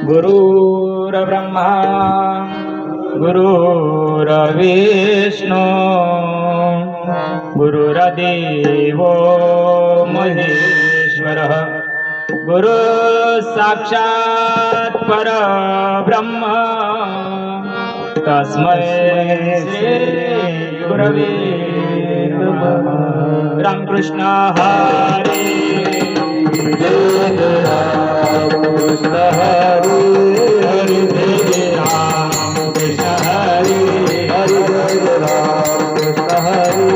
गुरुर्ब्रह्मा गुरुर्विष्णू गुरुर्देवो महेश्वरः गुरु साक्षात् परब्रह्म तस्मै श्री गुरवे नमः। रामकृष्ण हरी जय रामकृष्ण हरी हरि जय रामकृष्ण हरी हरि जय रामकृष्ण हरी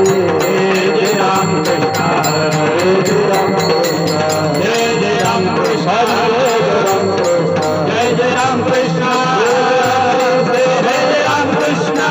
जय रामकृष्ण हरे जय रामकृष्ण जय जय रामकृष्ण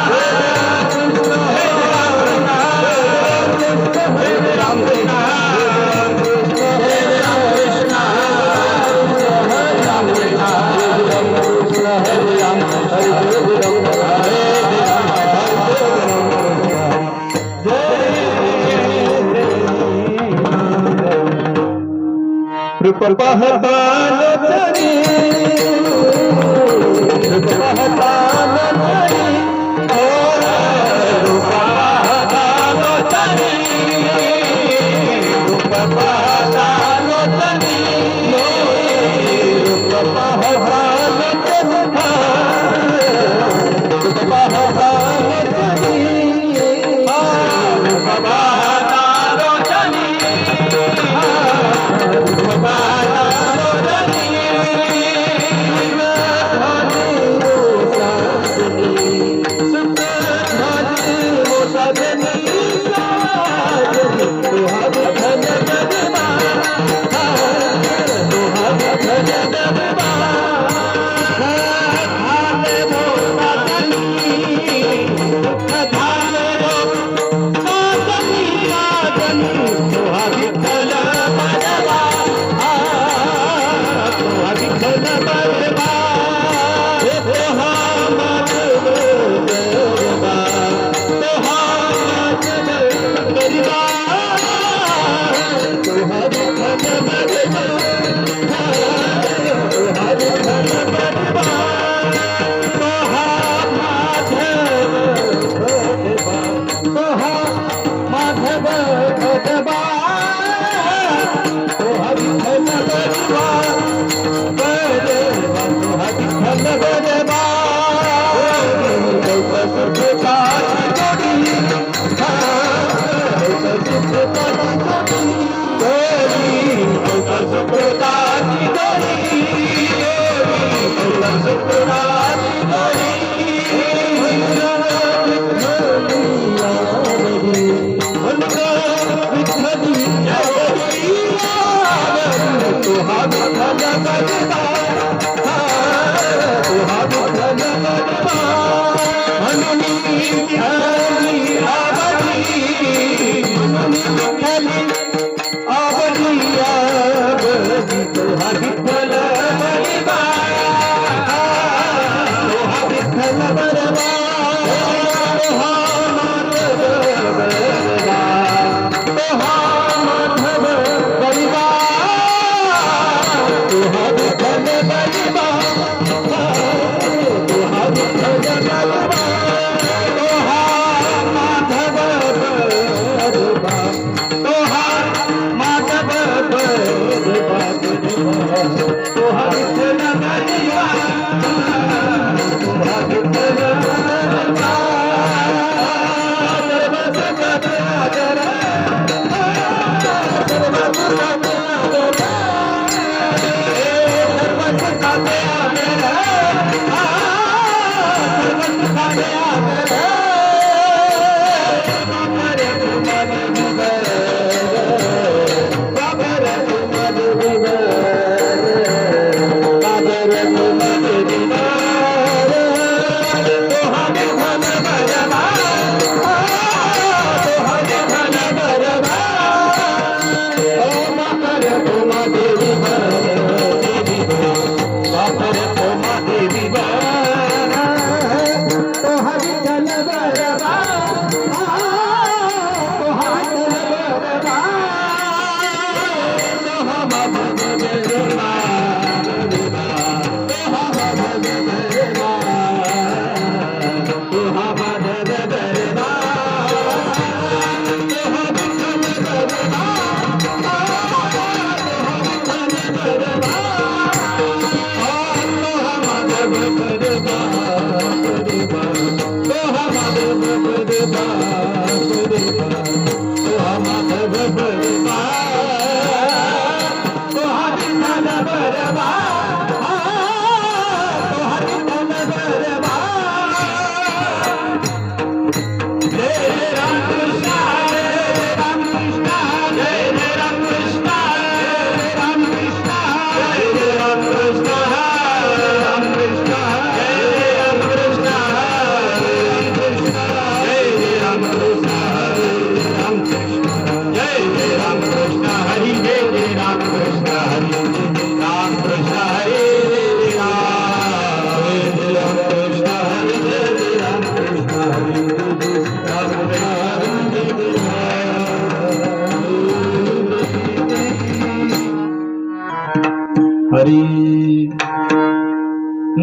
हरी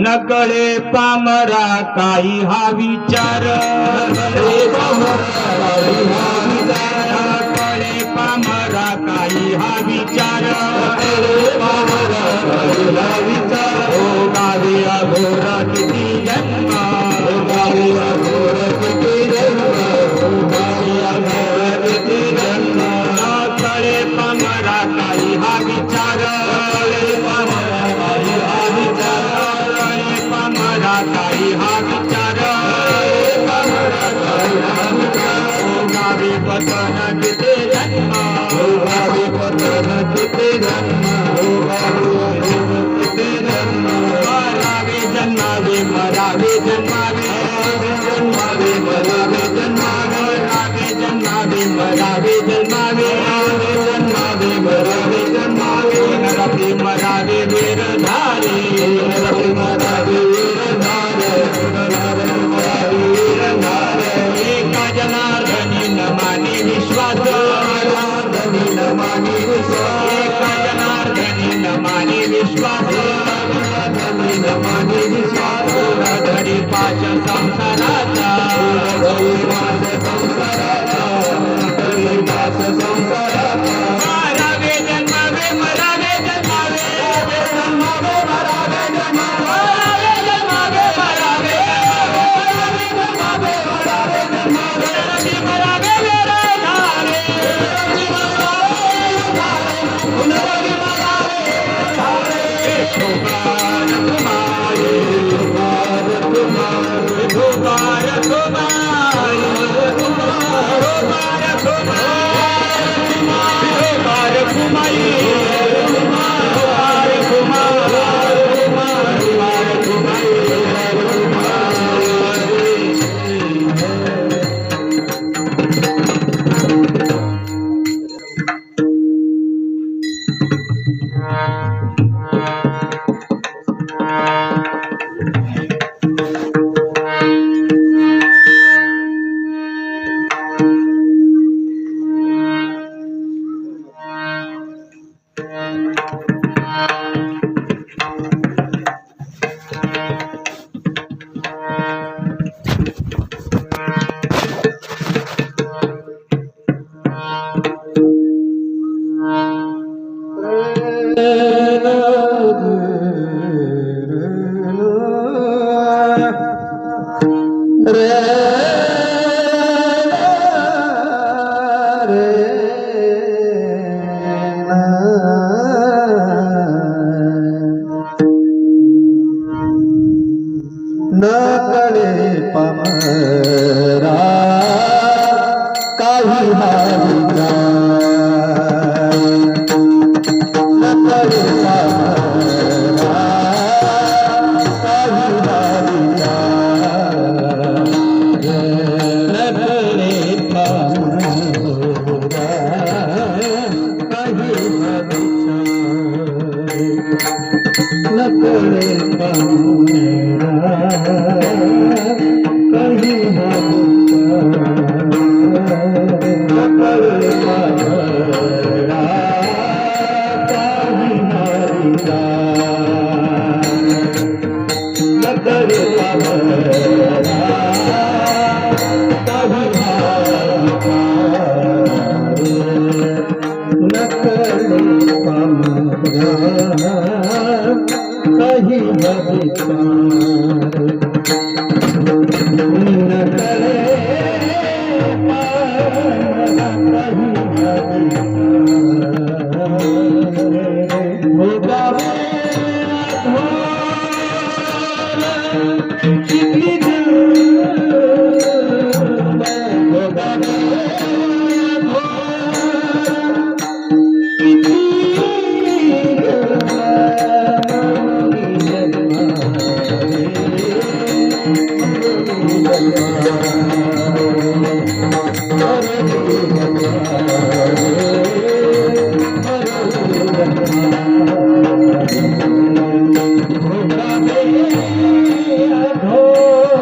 नकळे पामरा काही हा विचार नकळे पामरा काही हा विचार ओ गावी अघोर किती जन्म गावी अघोर किती जन्म गावी अघोर किती जन्म नकळे पामरा काही हा विचार काही हा विचार गावी पतन जिथे जन्म गावी पतन जिथे जन्म जिथे जन्म मरावे जन्मावे मरावे जन्मावे जन्मावे मरावे जन्मावे मरावे जन्मावे मरावे जन्मावे जन्मावे मरावे जन्मावे नरपी मरावे वीर धारे नरपी मरावे एका जनार्दनी नमानी विश्वास एका जनार्दनी नमानी विश्वास धडी पाच संसाराचा मरावे जन्मावे मरावे जन्मावे जन्मावे मरावे जन्मावे नकळे पामरा काही हा विचार नकळे पामरा काही हा विचार नकळे पामरा काही हा विचार नकळे पामरा काही हा Oh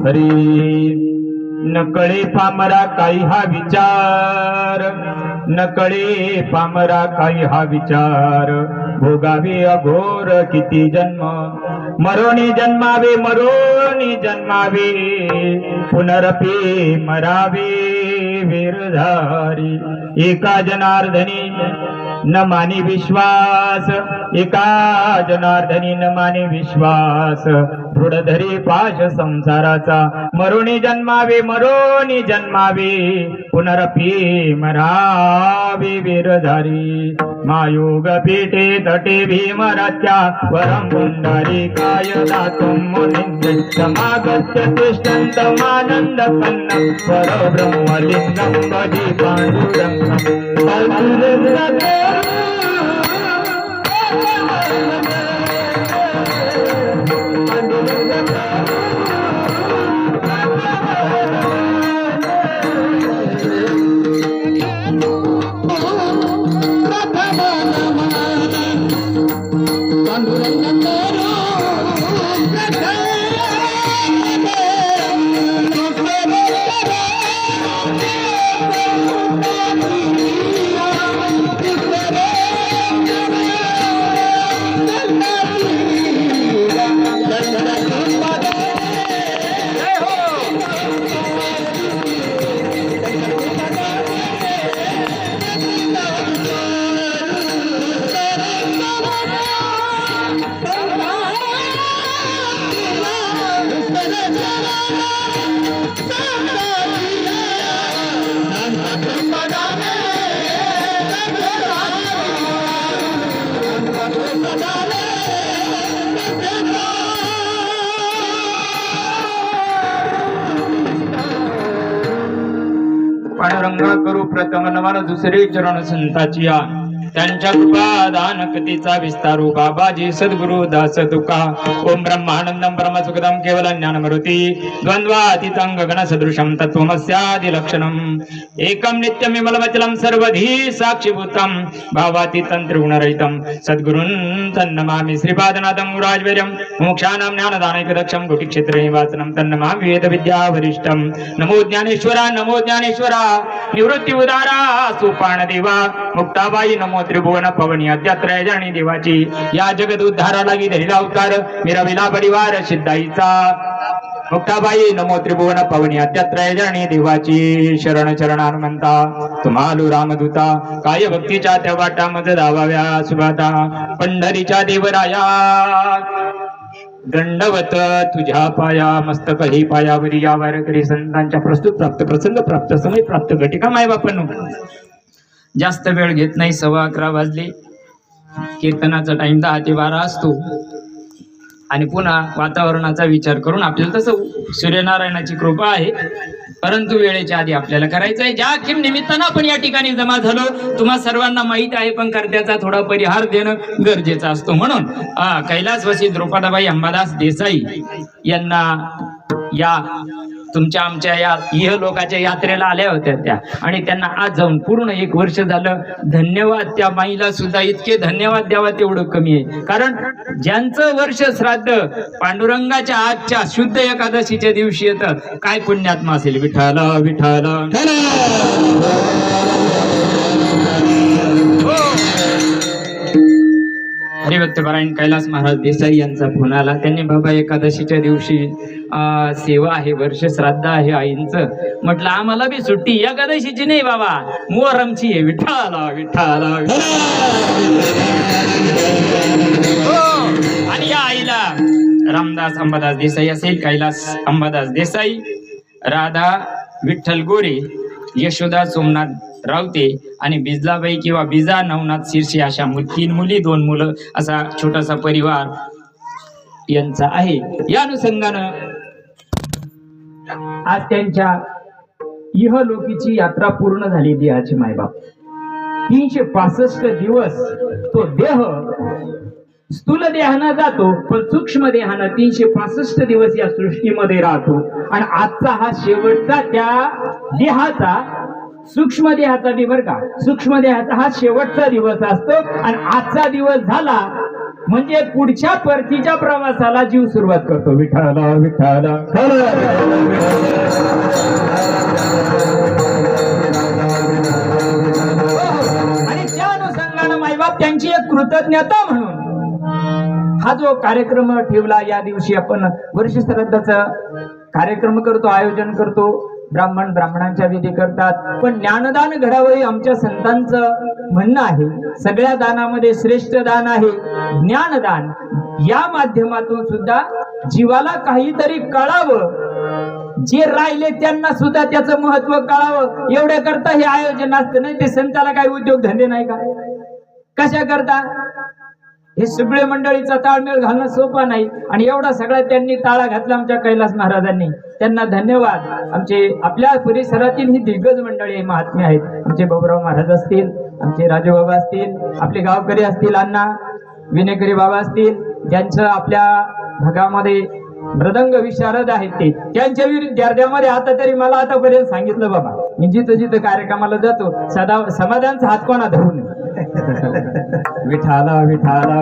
हरी नकळे पामरा काही हा विचार, नकळे पामरा काही हा विचार, भोगावे अघोर किती जन्म, मरोनी जन्मावे मरोनी जन्मावे, पुनरपी मरावे वीरधारी, एका जनार्दनी न मानी विश्वास, एका जनार्दनी न मानी विश्वास, दृढ धरी पाश संसाराचा, मरोनी जन्मावे मरोनी जन्मावे, पुनरपी मरावे वीरधारी, मायोग पीठे तटे भीमरात्या वरं पुंडारी काय दातुं मुनिंद्र समागत्य तिष्ठन्तमानंद कन्नं परब्रह्मलिंगं भजे पांडुरंगं। पांडुरंगा करू प्रथम नमन दुसरे चरण संताची या, त्यांच्या कृपा दान कथेचा विस्तारू बाबाजी सद्गुरु दास तुका। ओम ब्रह्मानंदम ब्रह्मसुखदम केवल ज्ञानमृती द्वंद्वातीतं गगन सदृशं तत्त्वमस्यादि लक्षणम् एकं नित्यं विमलमचलं सर्वधी साक्षिभूतं भावातीतं त्रिगुणरहितं सद्गुरुं तन्नमामि श्रीपादनाथं गुराजवीर्यं मोक्षानां ज्ञानदानैकदक्षं कोटिक्षेत्रे निवासनं तन्नमामि वेदविद्या वरिष्ठं। नमो ज्ञानेश्वरा निवृत्ती उदारा सोपान देवा मुक्ताबाई नमो त्रिभुवन पवनी अद्यात्रय जणी देवाची या जगत उद्धाराला धरिला अवतार मिरविला परिवार सिद्धाईचा। मुक्ताबाई नमो त्रिभुवन पवनी अद्यात्रय जणी देवाची शरण शरण हनुमंता तुम्हालू रामदूता काय भक्तीच्या त्या वाटा मज धावाव्या सुभाता पंढरीच्या देवराया दंडवत तुझ्या पाया मस्तक ही पायावरी यावर करी संतांच्या प्रस्तुत प्राप्त प्रसंग प्राप्त समय प्राप्त घटिका माय बापांनो जास्त वेळ घेत नाही 11:15 वाजले कीर्तनाचा टाइम 10 ते 12 असतो आणि पुन्हा वातावरणाचा विचार करून आपल्याला तसं सूर्यनारायणाची कृपा आहे परंतु वेळेच्या आधी आपल्याला करायचं आहे ज्या किम निमित्तानं आपण या ठिकाणी जमा झालो तुम्हा सर्वांना माहित आहे पण कर्त्याचा थोडा परिहार देणं गरजेचं असतो म्हणून कैलासवासी द्रौपदाबाई अंबादास देसाई यांना या तुमच्या आमच्या या इहलोकाच्या यात्रेला आल्या होत्या त्या आणि त्यांना आज जाऊन पूर्ण 1 वर्ष झालं धन्यवाद त्या माईला सुद्धा इतके धन्यवाद द्यावा तेवढं कमी आहे कारण ज्यांचं वर्ष श्राद्ध पांडुरंगाच्या आजच्या शुद्ध एकादशीच्या दिवशी येतं काय पुण्यात्मा असेल विठ्ठल विठ्ठल हरिभक्तपरायण कैलास महाराज देसाई यांचा फोन आला त्यांनी बाबा एकादशीच्या दिवशी सेवा आहे वर्ष श्राद्ध आहे आईंचं म्हटलं आम्हाला बी सुट्टी एकादशीची नाही बाबा मोहरमची आहे विठ्ठला विठ्ठला आणि या आईला रामदास अंबादास देसाई असेल, कैलास अंबादास देसाई, राधा विठ्ठल गोरे, यशोदा सोमनाथ रावते आणि बिजलाबाई किंवा बिजा नवनाथ शिरसे अशा 3 मुली 2 मुलं असा छोटासा परिवार यांचा आहे. या अनुषंगानं आज त्यांच्या इहलोकीची यात्रा पूर्ण झाली. देहाची मायबाप 365 दिवस तो देह स्थूल देहानं जातो, पण सूक्ष्म देहानं 365 दिवस या सृष्टीमध्ये राहतो. आणि आजचा हा शेवटचा त्या देहाचा, सूक्ष्म देहाचा दिवस का, सूक्ष्म देहाचा हा शेवटचा दिवस असतो. आणि आजचा दिवस झाला म्हणजे पुढच्या परतीच्या प्रवासाला जीव सुरुवात करतो. विठ्ठला विठ्ठला आणि त्या अनुषंगानं मायबाप त्यांची एक कृतज्ञता म्हणून हा जो कार्यक्रम ठेवला. या दिवशी आपण वर्ष श्राद्धाचा कार्यक्रम करतो, आयोजन करतो, ब्राह्मणांच्या विधी करतात. पण ज्ञानदान घडावं आमच्या संतांचं म्हणणं आहे. सगळ्या दानामध्ये श्रेष्ठ दान आहे ज्ञानदान. या माध्यमातून सुद्धा जीवाला काहीतरी कळावं, जे राहिले त्यांना सुद्धा त्याचं महत्व कळावं, एवढ्या करता हे आयोजन असतं. नाही ते संताला काही उद्योगधंदे नाही का, कशा करता हे सगळे मंडळीचा ताळमेळ घालणं सोपं नाही. आणि एवढा सगळा त्यांनी ताळा घातला आमच्या कैलास महाराजांनी, त्यांना धन्यवाद. आपल्या परिसरातील ही दिग्गज मंडळी महात्मे आहेत. आमचे बाबूराव महाराज असतील, आमचे राजू बाबा असतील, आपले गावकरी असतील, अण्णा विनेकरी बाबा असतील, ज्यांचं आपल्या भागामध्ये मृदंग विशारद आहेत ते, त्यांच्या विद्यार्थ्यामध्ये आता तरी मला आतापर्यंत सांगितलं बाबा, मी जिथं जिथं कार्यक्रमाला जातो सदा समाधानचा हात कोणा धरून विठाला विठाला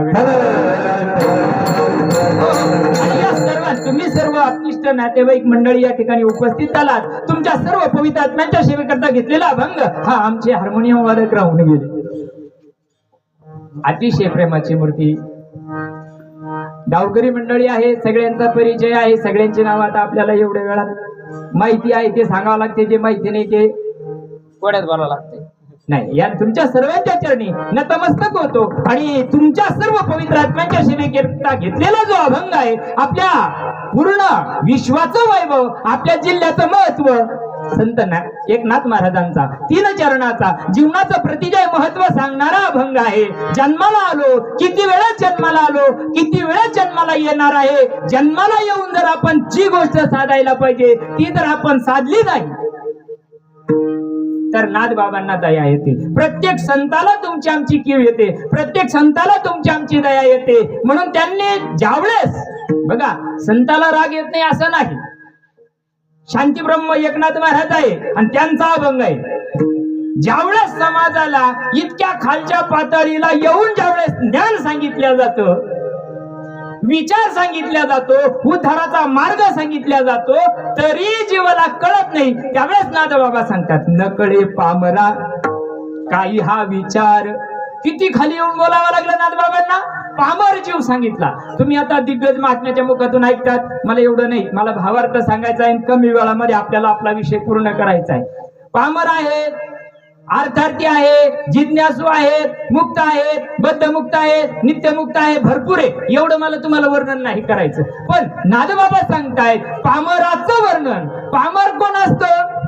तुम्ही सर्व आत्मिष्ट नातेवाईक मंडळी या ठिकाणी उपस्थित आलात. तुमच्या सर्व पवित्र आत्म्यांच्या सेवेकरता घेतलेला अभंग हा आमचे हार्मोनियम वादक राहून गेले. अतिशय प्रेमाची मूर्ती गावकरी मंडळी आहे, सगळ्यांचा परिचय आहे, सगळ्यांची नाव आता आपल्याला एवढ्या वेळात माहिती आहे ते सांगावं लागते, जे माहिती नाही ते कोड्यात बोलावं लागते. नाही, या तुमच्या सर्वांच्या चरणी नतमस्तक होतो आणि तुमच्या सर्व पवित्र आत्म्यांच्या सेवेकरता घेतलेला जो अभंग आहे, आपल्या पूर्ण विश्वाचं वैभव, आपल्या जिल्ह्याचं महत्व, संत एकनाथ महाराजांचा 3 चरणाचा जीवनाचं प्रतिजय महत्व सांगणारा अभंग आहे. जन्माला आलो, किती वेळा जन्माला आलो, किती वेळा जन्माला येणार आहे. जन्माला येऊन जर आपण जी गोष्ट साधायला पाहिजे ती जर आपण साधली नाही तर नाथ बाबांना दया येते. प्रत्येक संताला तुमची आमची कीव येते, प्रत्येक संताला तुमची आमची दया येते. म्हणून त्यांनी ज्यावेळेस बघा, संताला राग येत नाही असं नाही. शांती ब्रह्म एकनाथ महाराज आहे आणि त्यांचा अभंग आहे. ज्यावेळेस समाजाला इतक्या खालच्या पातळीला येऊन ज्यावेळेस ज्ञान सांगितलं जातं, विचार सांगितला जातो, उद्धाराचा मार्ग सांगितला जातो, तरी जीवाला कळत नाही. त्यावेळेस नाथबाबा सांगतात, न कळे पामरा काही हा विचार. किती खाली येऊन बोलावं लागलं नाथबाबांना, पामर जीव सांगितला. तुम्ही आता दिग्गज महात्म्याच्या मुखातून ऐकतात, मला एवढं नाही, मला भावार्थ सांगायचा आहे, कमी वेळामध्ये आपल्याला आपला विषय पूर्ण करायचा आहे. पामर आहेत, अर्थार्थी आहे, जिज्ञासू आहेत, मुक्त आहेत, बद्धमुक्त आहेत, नित्यमुक्त आहे, भरपूर आहे. एवढं मला तुम्हाला वर्णन नाही करायचं. पण नाथबाबा सांगतायत पामराचं वर्णन. पामर कोण असतं?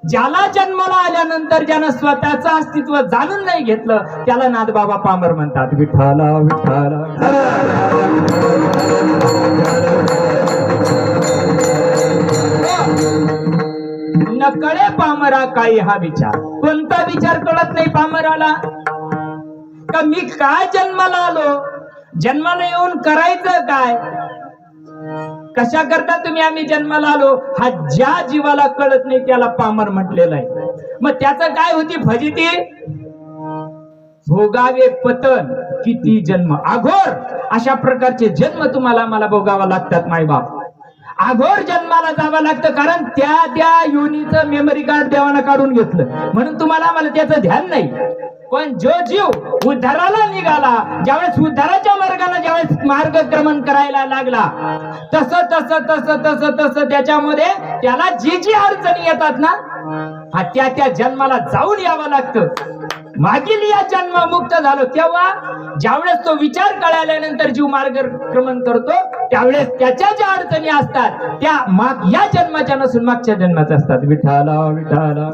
ज्याला जन्माला आल्यानंतर ज्यानं स्वतःचं अस्तित्व जाणून नाही घेतलं त्याला नाथबाबा पामर म्हणतात. विठ्ठला विठ्ठला न कळे पामरा काही हा विचार. कोणता विचार कळत नाही पामराला? का मी काय जन्माला आलो, जन्माला येऊन करायचं काय, कशा करता तुम्ही आम्ही जन्माला आलो, हा ज्या जीवाला कळत नाही त्याला पामर म्हटलेलं आहे. मग त्याचं काय होती फजिती? भोगावे पतन किती जन्म, अघोर अशा प्रकारचे जन्म तुम्हाला मला भोगावा लागतात मायबाप. अघोर जन्माला जावं लागतं, कारण त्या योनीचं मेमरी कार्ड देवानं काढून घेतलं म्हणून तुम्हाला मला त्याचं ध्यान नाही. पण जो जीव उद्धाराला निघाला, ज्यावेळेस उद्धाराच्या मार्गाला ज्यावेळेस मार्गक्रमण करायला लागला, तसं तसं तसं तसं तसं त्याच्यामध्ये त्याला जी जी अडचणी येतात ना, त्या जन्माला जाऊन यावं लागतं. मागील या जन्ममुक्त झालो तेव्हा ज्यावेळेस तो विचार कळाल्यानंतर जीव मार्गक्रमण करतो त्यावेळेस त्याच्या ज्या अडचणी असतात त्या या जन्माच्या नसून मागच्या जन्माच्या असतात. विठाला विठाला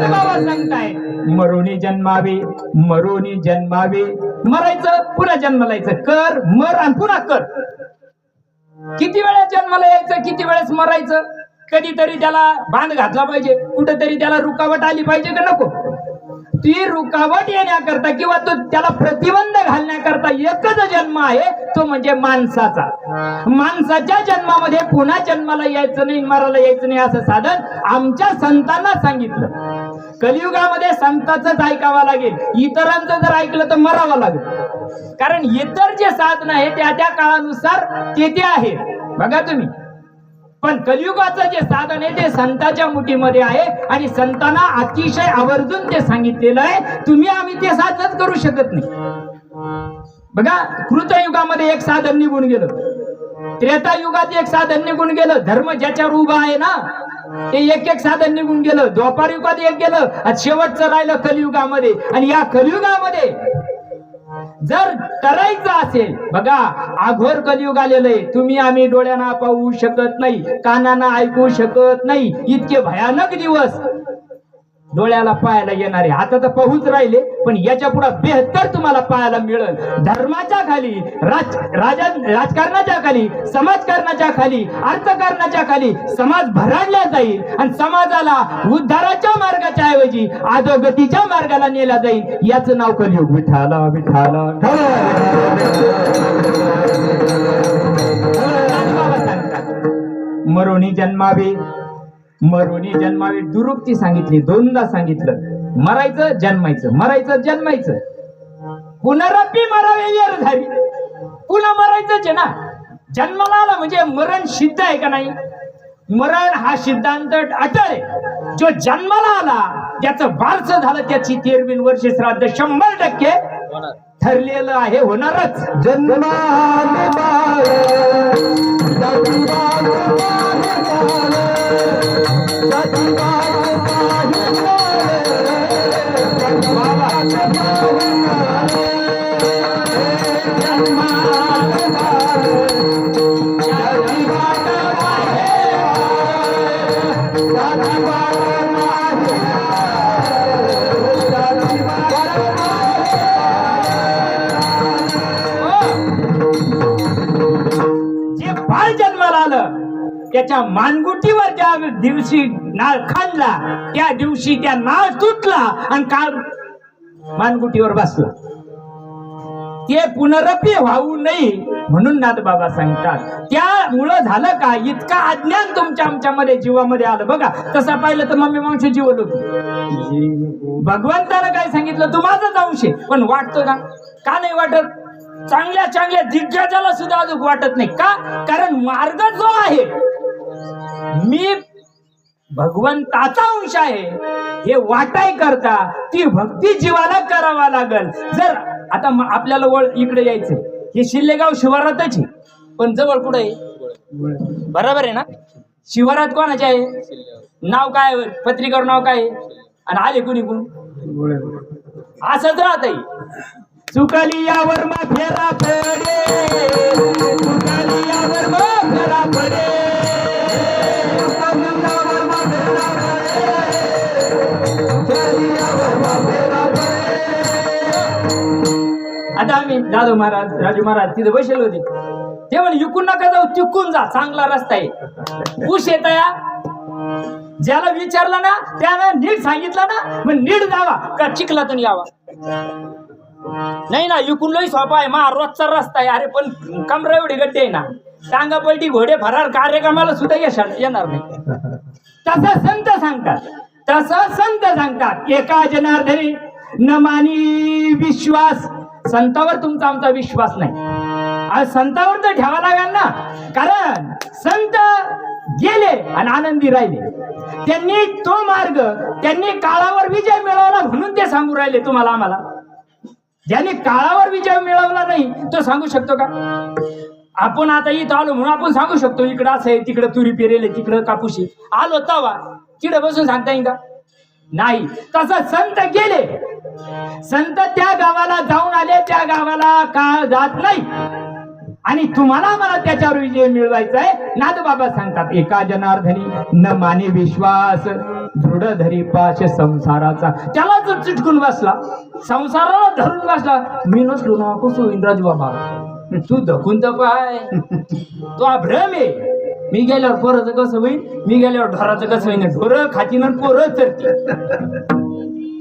बाबा सांगताय मरुनी जन्मावे मरुनी जन्मावे, मरायचं पुन्हा जन्माला यायचं, कर मर आणि पुन्हा कर. किती वेळेस जन्माला यायचं, किती वेळेस मरायचं. कधीतरी त्याला बांध घातला पाहिजे, कुठेतरी त्याला रुकावट आली पाहिजे का नको. ती रुकावट येण्याकरता किंवा तो त्याला प्रतिबंध घालण्याकरता एकच जन्म आहे, तो म्हणजे माणसाचा. माणसाच्या जन्मामध्ये पुन्हा जन्माला यायचं नाही, मरायला यायचं नाही असं साधन आमच्या संतांना सांगितलं. कलियुगामध्ये संतांचंच ऐकावं लागेल, इतरांचं जर ऐकलं तर मरावं लागेल. कारण इतर जे साधन आहे त्या त्या काळानुसार ते आहे बघा तुम्ही. पण कलियुगाचं जे साधन आहे ते संतांच्या मुठीमध्ये आहे आणि संतांना अतिशय आवर्जून ते सांगितलेलं आहे. तुम्ही आम्ही ते साधनच करू शकत नाही. बघा कृतयुगामध्ये एक साधन निघून गेलं, त्रेतायुगात एक साधन निघून गेलं, धर्म ज्याच्यावर उभा आहे ना ते एक एक साधन निघून गेलं, द्वापार युगात एक गेलं, आज शेवटचं राहिलं कलियुगामध्ये. आणि या कलियुगामध्ये जर करायचं असेल बघा अघोर कलियुग आलेलं आहे. तुम्ही आम्ही डोळ्यांना पाहू शकत नाही, कानांना ऐकू शकत नाही, इतके भयानक दिवस डोळ्याला पाहायला येणारे. आता तर पाहूच राहिले पण याच्या पुढे बेहतर तुम्हाला पाहायला मिळेल. धर्माच्या खाली राजकारणाच्या खाली, समाजकारणाच्या खाली, अर्थकारणाच्या खाली समाज भरडला जाईल आणि समाजाला उद्धाराच्या मार्गाच्या ऐवजी अधोगतीच्या मार्गाला नेला जाईल. याचं नाव कलियुग. विठाला विठाला मरोनी जन्मावे मरुनी जन्मावे. दुरुक्ती सांगितली, दोनदा सांगितलं. मरायचं जन्मायचं, मरायचं जन्मायचं. पुनरपी मरावे वेर झाली, पुन्हा मरायचंच आहे ना. जन्माला आला म्हणजे मरण सिद्ध आहे का नाही. मरण हा सिद्धांत अटळ आहे. जो जन्माला आला त्याचं बारसं झालं, त्याची 13 वर्षे श्राद्ध 100% ठरलेलं आहे, होणारच. जे बाळ जन्माला आलं त्याच्या मानगुटीवर ज्या दिवशी नाळ खांदला त्या दिवशी त्या नाळ तुटला आणि काळ मानगुटीवर बसला. ते पुनरपी होऊ नये म्हणून नाथबाबा सांगतात. त्यामुळं झालं का इतका अज्ञान तुमच्या आमच्यामध्ये जीवामध्ये आलं. बघा तसं पाहिलं तर मम्मी मावशी जीवन होती. भगवंतानं काय सांगितलं, तू माझाच अंश आहे. पण वाटतो ना, का नाही वाटत. चांगल्या चांगल्या दिग्गजाला सुद्धा अजून वाटत नाही. का? कारण मार्ग जो आहे मी भगवंताचा अंश आहे हे वाटाय करता ती भक्ती जीवाला करावा लागल. जर आता आपल्याला वळ इकडे यायचं, हे शिल्लेगाव शिवारातच आहे पण जवळ कुठे आहे बरोबर आहे ना. शिवारात कोणाचे आहे, नाव काय, पत्रिकावर नाव काय आणि आले कुणी कोण, असंच राहत. चुकली यावर मा फेरा पडे, चुकली यावर मा फेरा पडे. आता आम्ही दादू महाराज, राजू महाराज तिथे बसले होते. ते म्हणे इकून नका जाऊ, तिकून जा, चांगला रस्ता आहे. ऊस येत या ज्याला विचारलं ना त्यानं नीट सांगितलं ना, मग नीट जावा का चिखलातून यावा. नाही ना इकून लई सोपा आहे, मा रोजचा रस्ता आहे. अरे पण कमरा एवढी गड्डे आहे ना, टांगा पलटी घोडे फरार कार्यक्रमाला सुद्धा येणार नाही. तसं संत सांगतात, तसं संत सांगतात. एका जनार्दनी न मानी विश्वास. संतावर तुमचा आमचा विश्वास नाही. आज संतावर तर ठेवा लागेल ना, कारण संत गेले आणि आनंदी राहिले. त्यांनी तो मार्ग, त्यांनी काळावर विजय मिळवला म्हणून ते सांगू राहिले तुम्हाला आम्हाला. ज्यांनी काळावर विजय मिळवला नाही तो सांगू शकतो का. आपण आता इथं आलो म्हणून आपण सांगू शकतो इकडं असं आहे, तिकडं तुरी पेरेले, तिकडं कापूस आलो तवा. तिकडे बसून सांगता येईल का? नाही. तसं संत गेले, संत त्या गावाला जाऊन आले, त्या गावाला काळ जात नाही. आणि तुम्हाला मला त्याच्यावर विजय मिळवायचा आहे. नाथबाबा सांगतात, एका जनार्दनी न माने विश्वास, दृढ धरी पाश संसाराचा. त्याला जर चिटकून बसला, संसाराला धरून बसला, मी नसलो ना कसं इंद्राज बाबा, तू धकून तर पाय, तो हा भ्रम आहे. मी गेल्यावर पोराचं कसं होईल, मी गेल्यावर ढोराचं कसं होईल, ढोरं खाती ना पोरं चरती.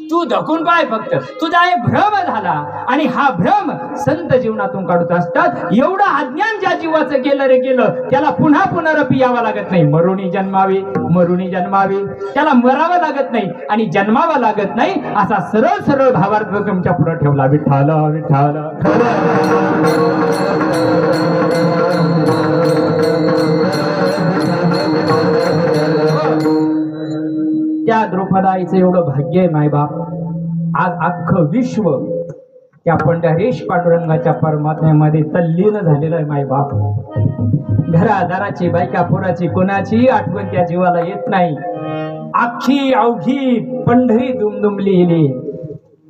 तू धकून पाय फक्त. तुझा हे भ्रम झाला, आणि हा भ्रम संत जीवनातून काढत असतात. एवढं अज्ञान ज्या जीवाचं केलं रे केलं, त्याला पुन्हा पुनरपी यावं लागत नाही. मरुणी जन्मावे, मरुणी जन्मावे, त्याला मरावं लागत नाही आणि जन्मावं लागत नाही. असा सरळ सरळ भावार्थ तुमच्या पुढे ठेवला. विठ्ठल विठ्ठल. त्या द्रौपदाईचं एवढं भाग्य आहे मायबाप. आज अख्खं विश्व त्या पंढरीश पांडुरंगाच्या परमात्म्यामध्ये तल्लीन झालेलं आहे मायबाप. घरादाराची, बायका पोराची, कोणाची आठवण त्या जीवाला येत नाही. अख्खी अवघी पंढरी दुमदुमलेली.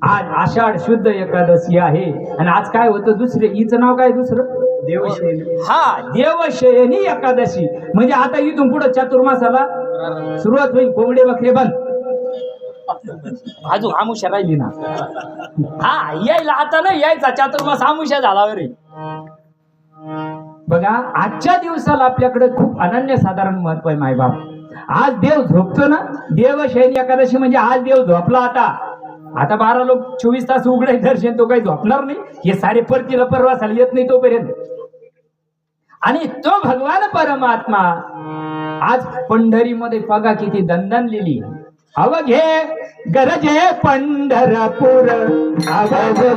आज आषाढ शुद्ध एकादशी आहे, आणि आज काय होतं, दुसरे हिचं नाव काय, दुसरं देवशयनी. हा, देवशयनी एकादशी. म्हणजे आता इथून पुढे चातुर्मासाला सुरुवात होईल. कोंबडे बकरे बंद, अजून आमुषा राहिली ना. हा, यायला आता ना यायचा चातुर्मास आमुषा झाला रे. बघा, आजच्या दिवसाला आपल्याकडे खूप अनन्यसाधारण महत्व आहे मायबाप. आज देव झोपतो ना, देवशयनी एकादशी म्हणजे आज देव झोपला. आता 12 लोक 24 तास उघडे दर्शन, तो काही झोपणार नाही. हे सारे परतीला परवासाला येत नाही तोपर्यंत. आणि तो भगवान परमात्मा आज पंढरीमध्ये बघा किती दणदणलेली. अवघे गरजे पंढरपूर, अवघे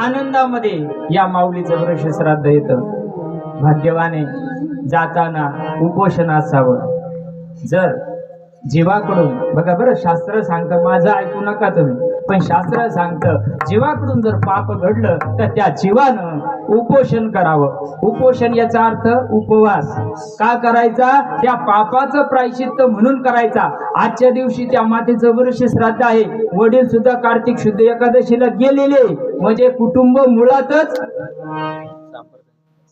आनंदामध्ये या माऊलीचं वर्ष श्राद्ध येतं. भाग्यवाने जाताना उपोषण असावं. जर जीवाकडून बघा बरं, शास्त्र सांगतं, माझं ऐकू नका तुम्ही, पण शास्त्र सांगतं जीवाकडून जर पाप घडलं तर त्या जीवानं उपोषण करावं. उपोषण याचा अर्थ उपवास. का करायचा? त्या पापाचं प्रायश्चित्त म्हणून करायचा. आजच्या दिवशी त्या मातेचं वर्ष श्राद्ध आहे. वडील सुद्धा कार्तिक शुद्ध एकादशीला गेलेले, म्हणजे कुटुंब मुळातच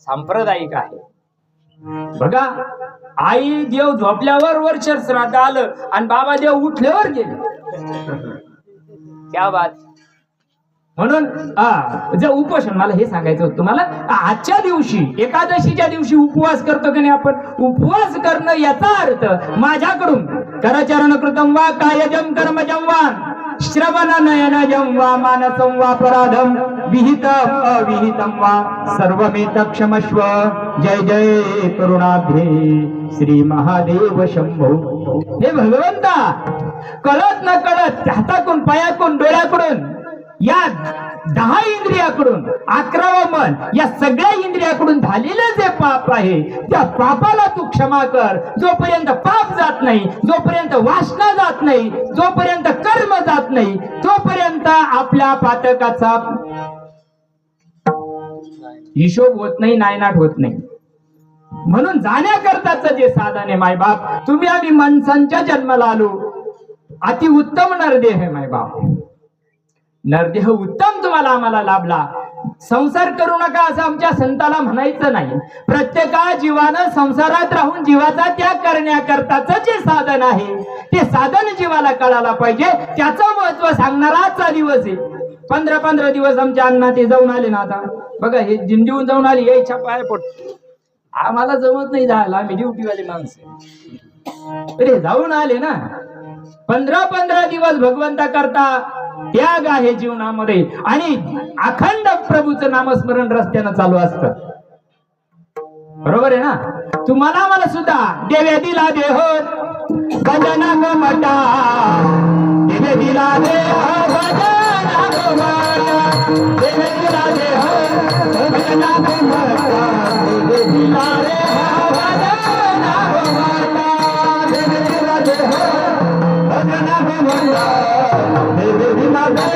सांप्रदायिक आहे. बघा, आई देव झोपल्यावर वर्ष श्राद्ध आलं आणि बाबा देव उठल्यावर गेले. क्या बात. म्हणून जर उपोषण, मला हे सांगायचं होतं तुम्हाला, आजच्या दिवशी एकादशीच्या दिवशी उपवास करतो की नाही आपण, उपवास करणं याचा अर्थ माझ्याकडून करचरण कृतम वा कायजम कर्मजम वा श्रवण नयनजम वा मानसं वा पराधम विहितम अविहितम वा सर्वमेत क्षमस्व. जय जय करुणाब्धे श्री महादेव शंभो. हे भगवंता, कळत न कळत हाताकडून पायाकडून डोळ्याकडून या 10 इंद्रियाकडून 11वं मन या सगळ्या इंद्रियाकडून झालेलं जे पाप आहे त्या पापाला तू क्षमा कर. जोपर्यंत पाप जात नाही, जोपर्यंत वासना जात नाही, जोपर्यंत कर्म जात नाही, तोपर्यंत आपल्या पातकाचा हिशोब होत नाही, नायनाट होत नाही. म्हणून जाण्याकरताच जे साधन आहे मायबाप, तुम्ही आम्ही माणसांच्या जन्माला आलो, अति उत्तम नरदेह आहे मायबाप. नरदेह उत्तम तुम्हाला आम्हाला लाभला. संसार करू नका असं आमच्या संताला म्हणायचं नाही. प्रत्येका जीवानं संसारात राहून जीवाचा त्याग करण्याकरताच जे साधन आहे ते साधन जीवाला कळायला पाहिजे. त्याचं महत्व सांगणारा आजचा दिवस आहे. 15 दिवस आमच्या अण्णा ते जाऊन आले ना. आता बघा हे दिंडीहून जाऊन आली, यायच्या पाया पडतो. आम्हाला जमत नाही जायला, आम्ही ड्युटीवाले माणसं तरी जाऊन आले ना. 15 दिवस भगवंता करता त्याग आहे जीवनामध्ये आणि अखंड प्रभूचं नामस्मरण रस्त्यानं चालू असतं. बरोबर आहे ना. तुम्हाला मला सुद्धा देवे दिला देह भजना गोमटा, देवे दिला देह भजना गोमटा, देवे दिला देह भजना गोमटा, देवे दिला देह भजना गोमटा, देवे दिला देह भजना गोमटा, देवे दिला देह भजना गोमटा,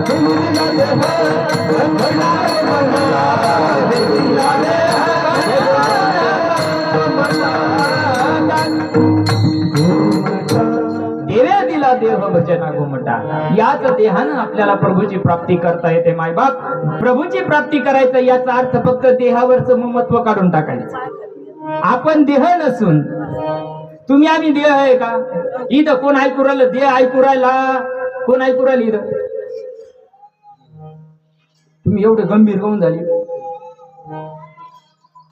देवे दिला देह भजना गोमटा, देवे दिला देह देवे दिला देह भजना गोमटा. याच देहानं आपल्याला प्रभूची प्राप्ती करता येते मायबाप. प्रभूची प्राप्ती करायचं याचा अर्थ फक्त देहावरचं ममत्व काढून टाकायचं. आपण देह नसून तुम्ही आम्ही देह आहे का? इथं कोण ऐकू राहिलं? देह ऐकू राहिला? कोण ऐकू राहिली इथं? तुम्ही एवढे गंभीर होऊन झाले.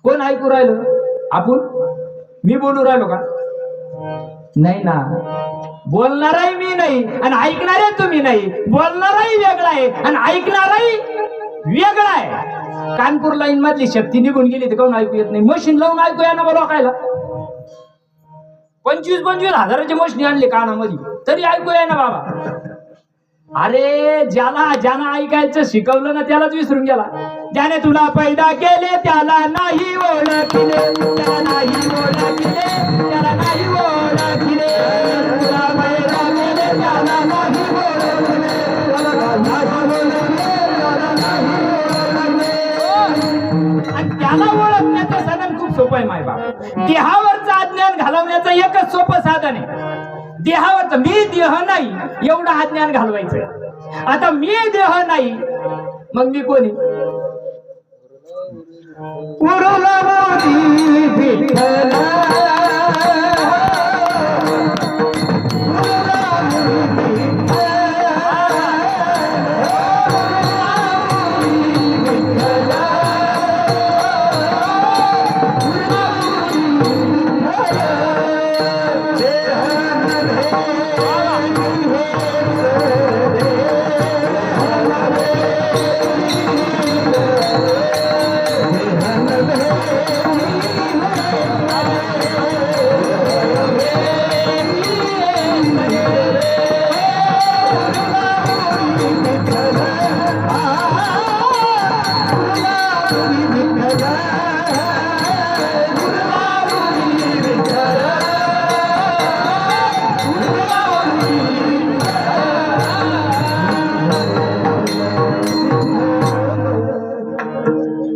कोण ऐकू राहिलं? आपण? मी बोलू राहिलो का? नाही ना. बोलणाराही मी नाही आणि ऐकणारे तुम्ही नाही. बोलणाराही वेगळा आहे आणि ऐकणाराही वेगळा आहे. कानपूर लाईन मधली शक्ती निघून गेली तर कोण ऐकू येत नाही. मशीन लावून ऐकू या ना बोला कायला. 25 हजाराची मशीन आणली कानामध्ये तरी ऐकू या ना बाबा. अरे ज्याला ऐकायचं शिकवलं ना त्यालाच विसरून गेला. ज्याने तुला पैदा केले त्याला नाही ओळखले, त्याला नाही ओळखले, त्याला नाही ओळखले. तुला पैदा केले त्याला नाही ओळखले, त्याला नाही ओळखले, त्याला नाही ओळखले. आणि त्याला ओळखण्याचं साधन खूप सोपं आहे मायबाप. देहावरचं अज्ञान घालवण्याचं एकच सोपं साधन आहे. देहावरचं मी देह नाही एवढं अज्ञान घालवायचं. आता मी देह नाही मग मी कोणी?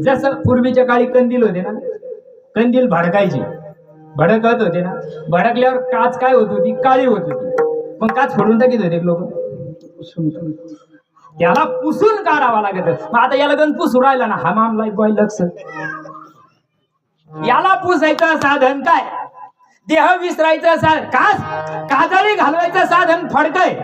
जसं पूर्वीच्या काळी कंदील होते ना, कंदील भडकायचे, भडकत होते ना. भडकल्यावर काच काय होत होती? काळी होत होती. मग काच फोडून टाकीत होते लोक. त्याला पुसून काढावा लागत. मग आता याला गण पुसू राहिला ना, हा मामला बॉय लक्ष. याला पुसायचं साधन काय? देह विसरायचं साधन काजळी घालवायचं साधन फडकय.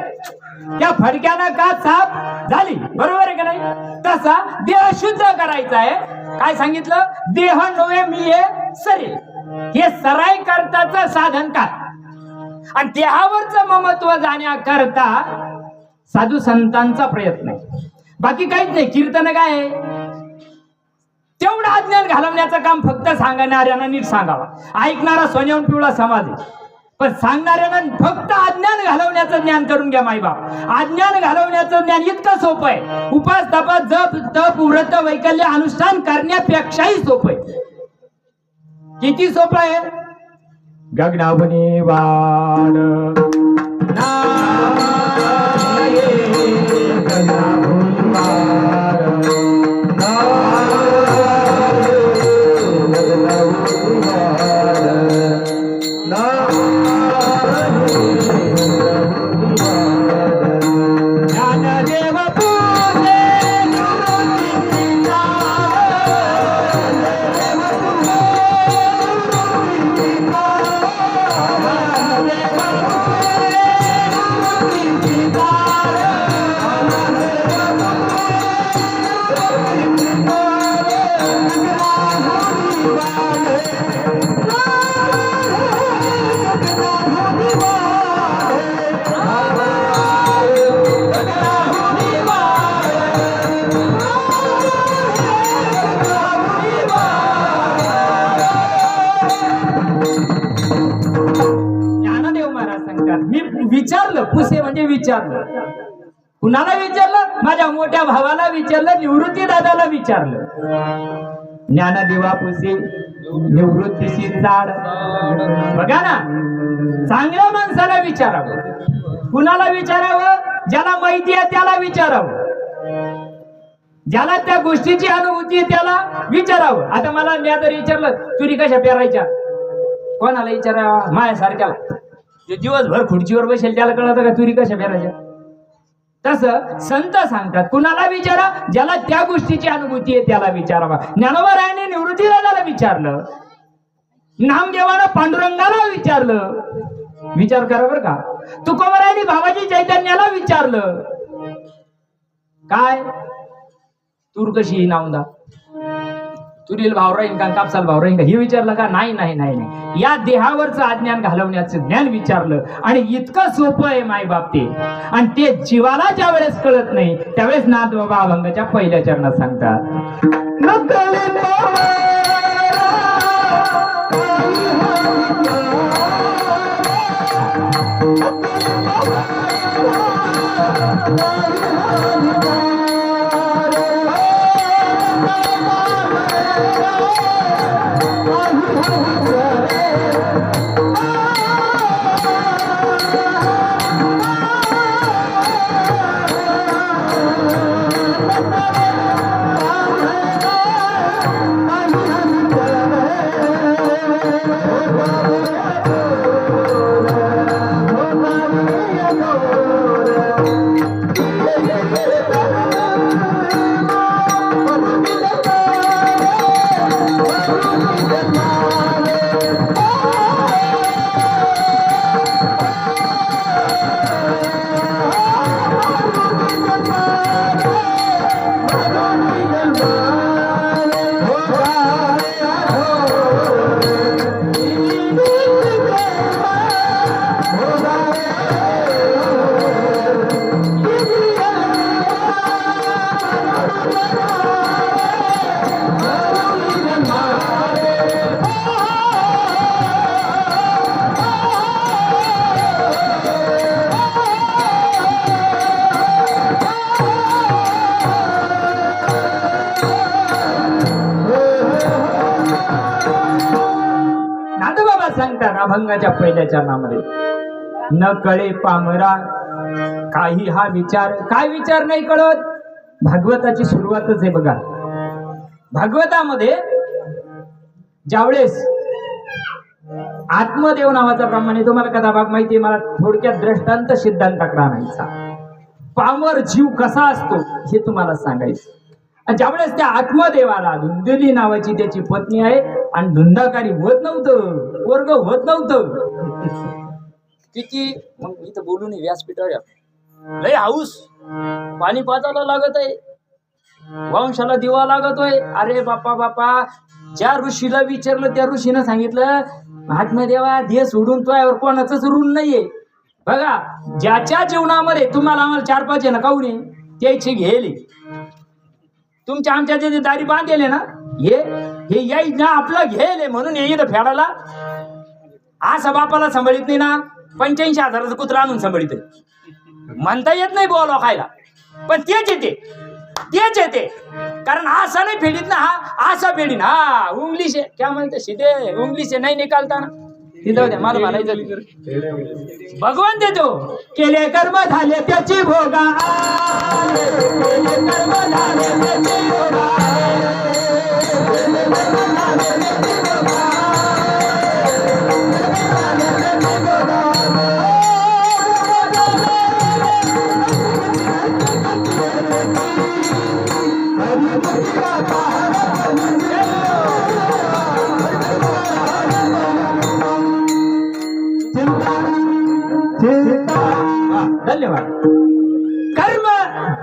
त्या फडक्यानं काच साफ झाली. बरोबर आहे का नाही? तसा देह शुद्ध करायचा आहे. काय सांगितलं? देह नव्हे मी हे सरे. हे सराय करताच साधन काय? आणि देहावरचं ममत्व जाण्याकरता साधू संतांचा प्रयत्न आहे. बाकी काहीच नाही. कीर्तन काय आहे? तेवढं अज्ञान घालवण्याचं काम फक्त सांगणाऱ्यांना नीट सांगावा. ऐकणारा सोन्याहून पिवळा समाज आहे. पण सांगणाऱ्यानं फक्त अज्ञान घालवण्याचं ज्ञान करून घ्या माईबाप. अज्ञान घालवण्याचं ज्ञान इतकं सोपं आहे, उपास तपास जप तप व्रत वैकल्य अनुष्ठान करण्यापेक्षाही सोपं आहे. किती सोपं आहे. गगनावनी वाड विचारलं. पुसे म्हणजे विचारलं. कुणाला विचारलं. माझ्या मोठ्या भावाला विचारलं. निवृत्ती दादाला विचारलं. ज्ञानदेवा पुसे निवृत्तीची जाड. बघा ना, चांगल्या माणसाला विचारावं. कुणाला विचारावं. ज्याला माहिती आहे त्याला विचारावं. ज्याला त्या गोष्टीची अनुभूती आहे त्याला विचारावं. आता मला मी जर विचारलं तुरी कशा पेरायच्या, कोणाला विचारावं. माझ्यासारख्याला जे दिवसभर खुर्चीवर बसेल त्याला कळतं का तुरी कशा पेरायच्या. तसं संत सांगतात कुणाला विचारा. ज्याला त्या गोष्टीची अनुभूती आहे त्याला विचारावा. ज्ञानोबारायाने निवृत्ती दादाला विचारलं. नामदेवानं पांडुरंगाला विचारलं. विचार करा बरं का. तुकोबारायांनी बाबाजी चैतन्याला विचारलं. काय तूर कशी नावदा, तुरील भाव राहील का, कापसाल भाव राहील का, हे विचारलं का. नाही नाही नाही नाही, या देहावरचं अज्ञान घालवण्याचं ज्ञान विचारलं. आणि इतकं सोपं आहे मायबाप ते. आणि ते जीवाला ज्या वेळेस कळत नाही त्यावेळेस नाथ बाबा अभंगाच्या पहिल्या चरणात सांगतात. सांगतात अभंगाच्या पहिल्या चरणामध्ये. न कळे पामरा काही हा विचार. काय विचार नाही कळत. भागवताची सुरुवातच आहे बघा. भागवतामध्ये ज्यावेळेस आत्मदेव नावाचा ब्राह्मण, तुम्हाला कथा भाग माहिती आहे, मला थोडक्यात दृष्टांत सिद्धांताकडे आणायचा. पामर जीव कसा असतो हे तुम्हाला सांगायचं. ज्यावेळेस त्या आत्मदेवाला धुंदली नावाची त्याची पत्नी आहे आणि धुंदाकारी होत नव्हतं, वर्ग होत नव्हतं. किती मग इथं बोलू नये व्यासपीठावर लय हाऊस. पाणी पाजायला लागत आहे, वंशाला दिवा लागतोय. अरे बापा बापा, ज्या ऋषीला विचारलं त्या ऋषीनं सांगितलं आत्मदेवा देह सोडून तो यावर कोणाचंच ऋण नाहीये. बघा, ज्याच्या जीवनामध्ये तुम्हाला आम्हाला 4-5 आहे ना काऊनी त्याची घेले, तुमच्या आमच्या जे दारी बांधले ना हे याय ना आपलं घेले म्हणून ये इथं फेडायला असं बापाला सांभाळीत नाही ना 85,000चं कुत्रा आणून सांभाळीत म्हणता येत नाही बुवा लोकायला, पण तेच येते कारण असा नाही फेडीत ना, हा असा फेडीन, हा उंगली से क्या म्हणते सीधे उंगली से नाही निकालता ना, तिथं द्या मला म्हणायचं भगवान देतो. केले कर्म झाले त्याची भोगा आले. केले कर्म झाले त्याची भोगा आले. केले कर्म झाले त्याची भोगा धन्यवाद. कर्म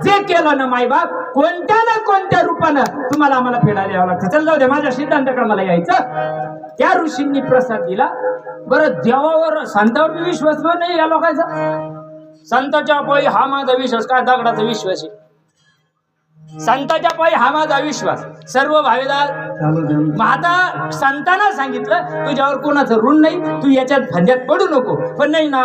जे केलं ना मायबाप कोणत्या ना कोणत्या रूपानं तुम्हाला आम्हाला फेडायला यावं लागतं. चल जाऊ दे, माझ्या सिद्धांताकडे मला यायचं. त्या ऋषींनी प्रसाद दिला. बरं देवावर संतावर विश्वास नाही या लोकांचा. संताच्या पायी हा माझा विश्वास, काय दगडाचा विश्वास आहे. संताच्या पायी हा माझा विश्वास. सर्व भावेदार मग आता संतांना सांगितलं तुझ्यावर कोणाचं ऋण नाही, तू याच्यात फंद्यात पडू नको. पण नाही ना,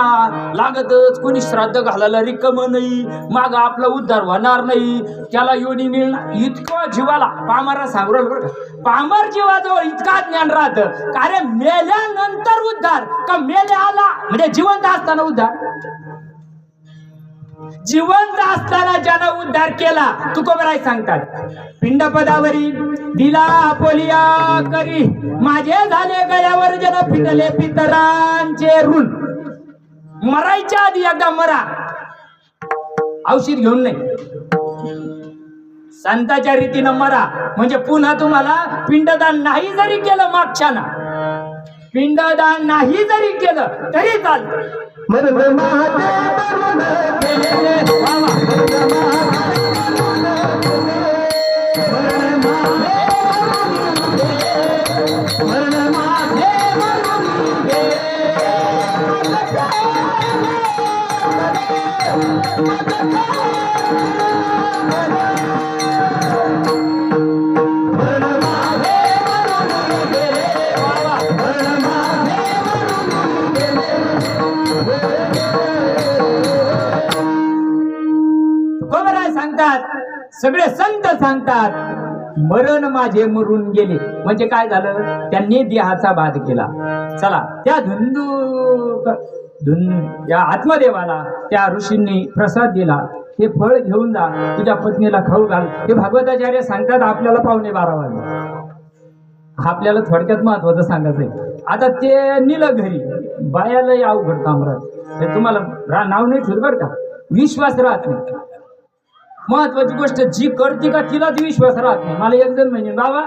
लागतच कोणी श्राद्ध घालायला रिकम नाही, माग आपला उद्धार होणार नाही, त्याला योनी मिळणार. इतकं जीवाला पामारा सांगू बरं का, पामर जीवाजवळ इतका ज्ञान राहतं. अरे मेल्यानंतर उद्धार का मेले आला म्हणजे जिवंत असताना उद्धार. जिवंत असताना ज्यानं उद्धार केला तुकोबराय सांगतात, पिंडपदावरी दिला पोलिया करी, माझे झाले गळ्यावर जन फिटले पितरांचे ऋण. मरायच्या आधी एकदा मरा, औषध घेऊन नाही, संताच्या रीतीनं मरा. म्हणजे पुन्हा तुम्हाला पिंडदान नाही जरी केलं, मागच्याना पिंडदान नाही जरी केलं तरी चालतं. सगळे संत सांगतात मरण माझे मरून गेले. म्हणजे काय झालं, त्यांनी देहाचा बाध केला. चला त्या या आत्मदेवाला त्या ऋषींनी प्रसाद दिला, हे फळ घेऊन जा, तुझ्या पत्नीला खाऊ घाल. हे भागवताचार्य सांगतात. आपल्याला 12:15 वाजले. आपल्याला थोडक्यात महत्वाचं सांगायचंय. आता ते निलं घरी, बायाला अवघड काम राहत. हे तुम्हाला नाव नाही ठेवत बरं का, विश्वास राहत नाही. महत्वाची गोष्ट जी करते का तिलाच विश्वास राहत नाही. मला एक जण म्हणजे बाबा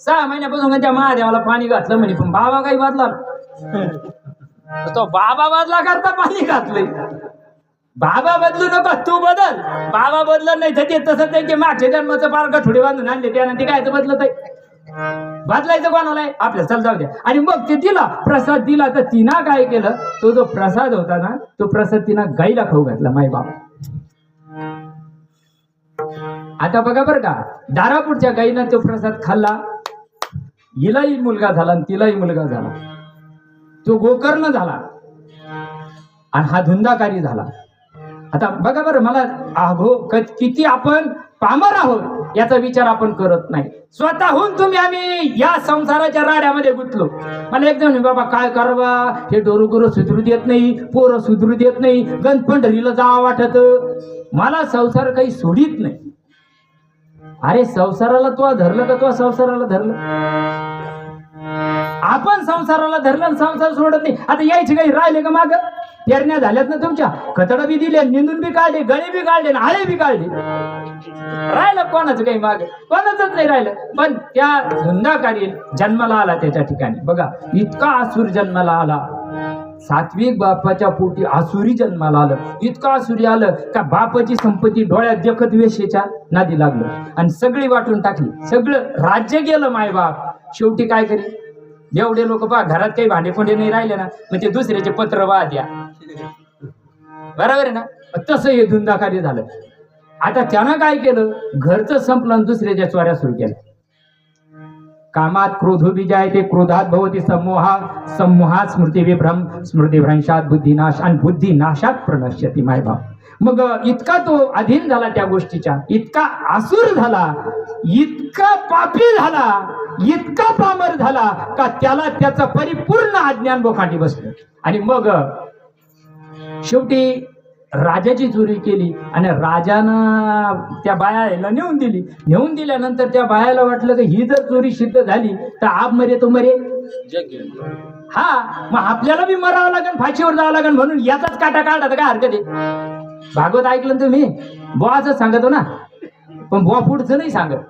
6 महिन्यापासून त्या महादेवाला पाणी घातलं म्हणे, पण बाबा काही बदला तो बाबा बदला करता पाणी घातलंय. बाबा बदलू नका, तू बदल. बाबा बदलत नाही तर ते तसं त्यांचे मागच्या जन्माचं पार गठुडे बांधून आणले, त्यानं ते काय बदलत आहे. बदलायचं कोणाला आहे आपल्या. चल जाऊ द्या. आणि मग ते दिला प्रसाद दिला, तर तिनं काय केलं, तो जो प्रसाद होता ना, तो प्रसाद तिनं गाईला खाऊ घातला. माय बाप आता बघा बरं का, दारापूरच्या गाईनं तो प्रसाद खाल्ला, हिलाही मुलगा झाला आणि तिलाही मुलगा झाला. तो गोकर्ण झाला आणि हा धुंदाकारी झाला. आता बघा बरं, मला किती आपण पामर आहोत याचा विचार आपण करत नाही. स्वतःहून तुम्ही आम्ही या संसाराच्या राड्यामध्ये गुंतलो. मला एक जण बाबा काय करावा, हे डोरू सुधरू देत नाही, पोरं सुधरू देत नाही, गणपंढरीला जावं वाटत, मला संसार काही सोडित नाही. अरे संसाराला तो धरलं का तो संसाराला धरलं? आपण संसाराला धरलं आणि संसार सोडत नाही. आता यायचे काही राहिले का माग? पेरण्या झाल्यात ना तुमच्या, खतडं बी दिले, निंदून बी काढले, गळे बी काढले, आळे बी काढले. राहिलं कोणाचं काही माग? कोणाचंच नाही राहिलं. पण त्या धुंदाकारी जन्माला आला त्याच्या ठिकाणी. बघा इतका आसूर जन्माला आला, सात्विक बापाच्या पोटी आसुरी जन्माला आलं. इतकं आसुरी आलं का बापाची संपत्ती डोळ्यात देखत वेशेच्या नादी लागलं आणि सगळी वाटून टाकली. सगळं राज्य गेलं मायबाप. शेवटी काय करी, एवढे लोक पहा घरात काही भांडेफोंडे नाही राहिले ना, मग ते दुसऱ्याचे पत्र वाद द्या. बरोबर आहे ना? तसं हे धुंदाकारी झालं. आता त्यानं काय केलं, घरचं संपलं आणि दुसऱ्याच्या चोऱ्या सुरू केल्या. कामात क्रोधोबीजायते क्रोधात भवती समोहा समोहात स्मृतिविभ्रम स्मृतिभ्रंशात बुद्धिनाश आणि बुद्धिनाशात प्रणश्यती मायबाप. मग इतका तो अधीन झाला त्या गोष्टीच्या, इतका आसुर झाला, इतका पापी झाला, इतका पामर झाला का त्याला त्याचं परिपूर्ण अज्ञान बोखाटी बसलं. आणि मग शेवटी राजाची चोरी केली आणि राजानं त्या बायाला नेऊन दिली. नेऊन दिल्यानंतर त्या बायाला वाटलं की ही जर चोरी सिद्ध झाली तर आप मरे तो मरे, हा मग आपल्याला बी मरावं लागेल, फाशीवर जावं लागेल, म्हणून याचाच काटा काढला तर काय हरकत आहे. भागवत ऐकलं तुम्ही, बुवाच सांगतो ना, पण बुवा पुढचं नाही सांगत,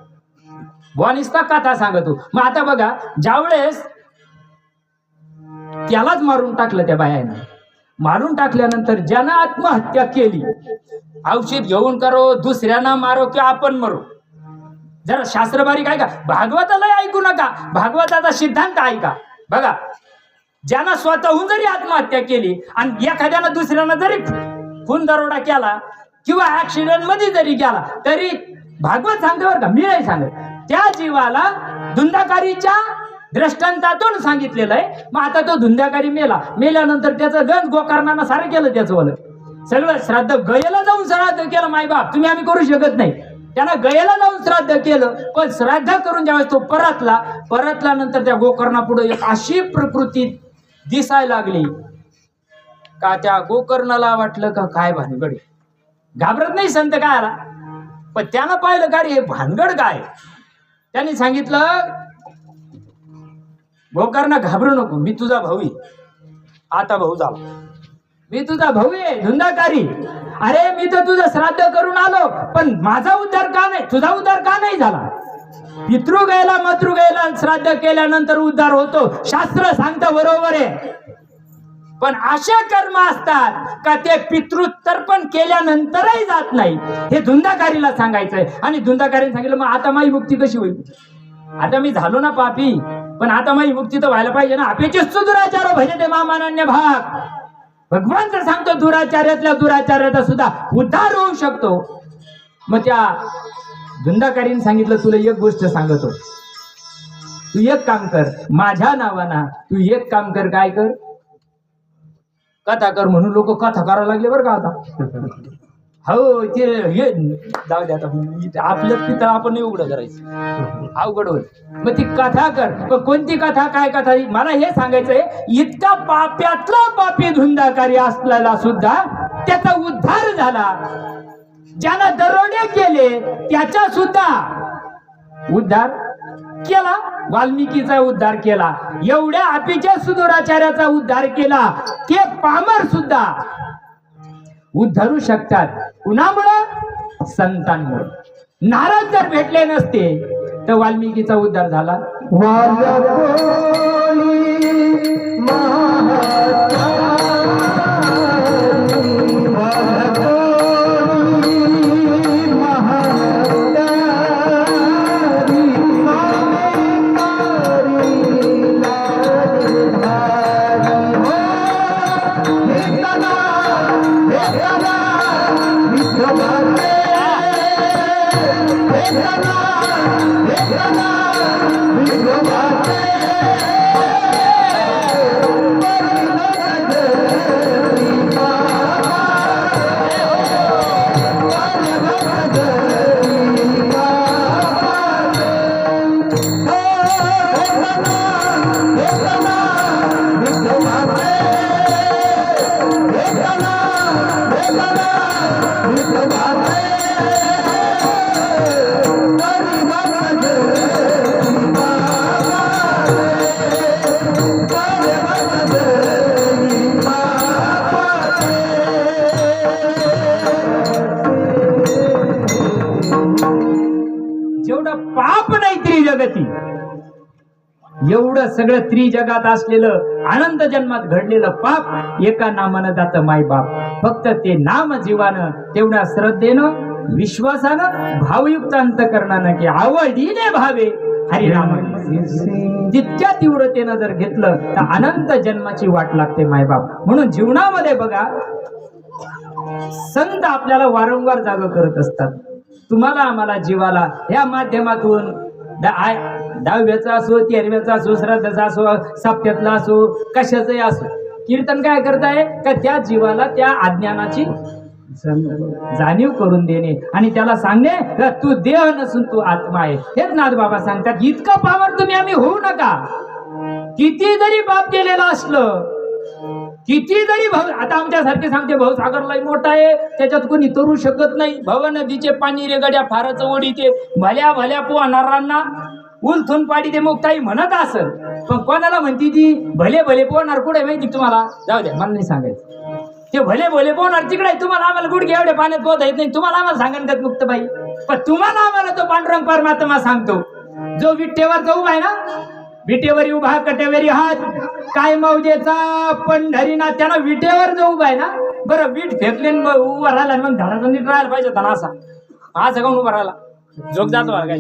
बुवा निसता कथा सांगतो. मग आता बघा, ज्यावेळेस त्यालाच मारून टाकलं त्या बायानं, मारून टाकल्यानंतर ज्यानं आत्महत्या केली, औषध घेऊन करो, दुसऱ्यांना मारो किंवा आपण मरो, जरा शास्त्र बारीक ऐका, भागवताला ऐकू नका, भागवताचा सिद्धांत ऐका. बघा, ज्यानं स्वतःहून जरी आत्महत्या केली आणि एखाद्यानं दुसऱ्यानं जरी खून दरोडा केला किंवा ऍक्सिडेंट मध्ये जरी गेला तरी भागवत सांगते बरं का, मी नाही सांगत, त्या जीवाला धुंदाकारीच्या दृष्टांतातून सांगितलेलं आहे. मग आता तो धुंदाकारी मेल्यानंतर त्याचं गंज गोकर्णानं सारं केलं, त्याचं वालं सगळं श्राद्ध, गयेला जाऊन श्राद्ध केलं मायबाप, तुम्ही आम्ही करू शकत नाही. त्यानं गयेला जाऊन श्राद्ध केलं, पण श्राद्ध करून ज्यावेळेस तो परतल्यानंतर त्या गोकर्णापुढे एक अशी प्रकृती दिसायला लागली का त्या गोकर्णाला वाटलं का काय भानगड, घाबरत नाही संत काय आला, पण त्यानं पाहिलं का रे भानगड काय. त्यांनी सांगितलं, गोकर्ण घाबरू नको, मी तुझा भाऊ आहे. आता भाऊ झाला, मी तुझा भाऊ आहे धुंदाकारी. अरे मी तर तुझं श्राद्ध करून आलो, पण माझा उद्धार का नाही, तुझा उद्धार का नाही झाला. पितृ गयला मातृ गयला श्राद्ध केल्यानंतर उद्धार होतो, शास्त्र सांगतं बरोबर आहे. पण अशा कर्म असतात का ते पितृतर्पण केल्यानंतरही जात नाही, हे धुंदाकारीला सांगायचंय. आणि धुंदाकारीने सांगितलं, मग आता माझी मुक्ती कशी होईल, आता मी झालो ना पापी, पण आता माझी मुक्ती तर व्हायला पाहिजे ना. अपेचे सुदुराचार भजते मामानन्य भाग, भगवान जर सांगतो दुराचार्यातल्या दुराचार्याचा सुद्धा उद्धार होऊ शकतो. मग त्या धुंदाकारीने सांगितलं, तुला एक गोष्ट सांगतो, तू एक काम कर, माझ्या नावाना तू एक काम कर, काय कर, कथा कर. म्हणून लोक कथा करायला लागले बरं का आता. हो ते हे जाऊ दे आता, आपलं पितळ आपण नाही उघडं करायचं, अवघड होईल. मग ती कथा कर. पण कोणती कथा, काय कथा, मला हे सांगायचंय, इतका पाप्यातला पापी धुंदाकारी असलेला सुद्धा त्याचा उद्धार झाला. ज्यानं दरोडे केले त्याचा सुद्धा उद्धार केला, वाल्मिकीचा उद्धार केला, एवढ्या आपीच्या सुदुराचार्याचा उद्धार केला. ते पामर सुद्धा उद्धारू शकतात. कुणामुळं, संतांमुळे. नारद जर भेटले नसते तर वाल्मिकीचा उद्धार झाला. एवढं सगळं त्रिजगात असलेलं अनंत जन्मात घडलेलं पाप एका नामानं जातं मायबाप. फक्त ते नाम जीवानं तेवढ्या श्रद्धेनं विश्वासानं भावयुक्त अंतकरणानं की आवडीने भावे हरिनाम तितक्या तीव्रतेनं जर घेतलं तर अनंत जन्माची वाट लागते मायबाप. म्हणून जीवनामध्ये बघा संत आपल्याला वारंवार जाग करत असतात. तुम्हाला आम्हाला जीवाला या माध्यमातून दहाव्याचा असो, 13व्याचा असो, श्राद्धाचा असो, सप्त्यातला असो, कशाचंही असो, कीर्तन काय करताय का त्या जीवाला त्या अज्ञानाची जाणीव करून देणे आणि त्याला सांगणे का तू देह नसून तू आत्मा आहे. हेच नाथ बाबा सांगतात. इतकं पावर तुम्ही आम्ही होऊ नका. किती जरी पाप केलेलं असलं, किती जरी भाऊ, आता आमच्यासारखे सांगते भाऊ सागरला मोठा आहे, त्याच्यात कोणी तरू शकत नाही. भव नदीचे पाणी रेगड्या फारच ओढीते, भल्या भल्या पोहणारांना उलथून पाडी ते मुक्ताई म्हणत असल. पण कोणाला म्हणती ती भले भले पोहणार कुठे माहिती तुम्हाला? जाऊ द्या, मला नाही सांगायचं. ते भले भले पोहणार तिकडे, तुम्हाला आम्हाला गुडघे एवढे पाण्यात पोहता येत नाही, तुम्हाला आम्हाला सांगण्यात मुक्तबाई. पण तुम्हाला आम्हाला तो पांडुरंग परमात्मा सांगतो, जो विठ्ठेवर जो उभा आहे ना, विटेवरी उभा कटेवरी हात, काय मौजेचा पंढरीना, त्यानं विटेवर जो उभा आहे ना, बरं वीट फेकले उभा राहिला, मग धडाचा नीट राहायला पाहिजे होता ना. असा काऊन उभा राहिला? जोग जातो काय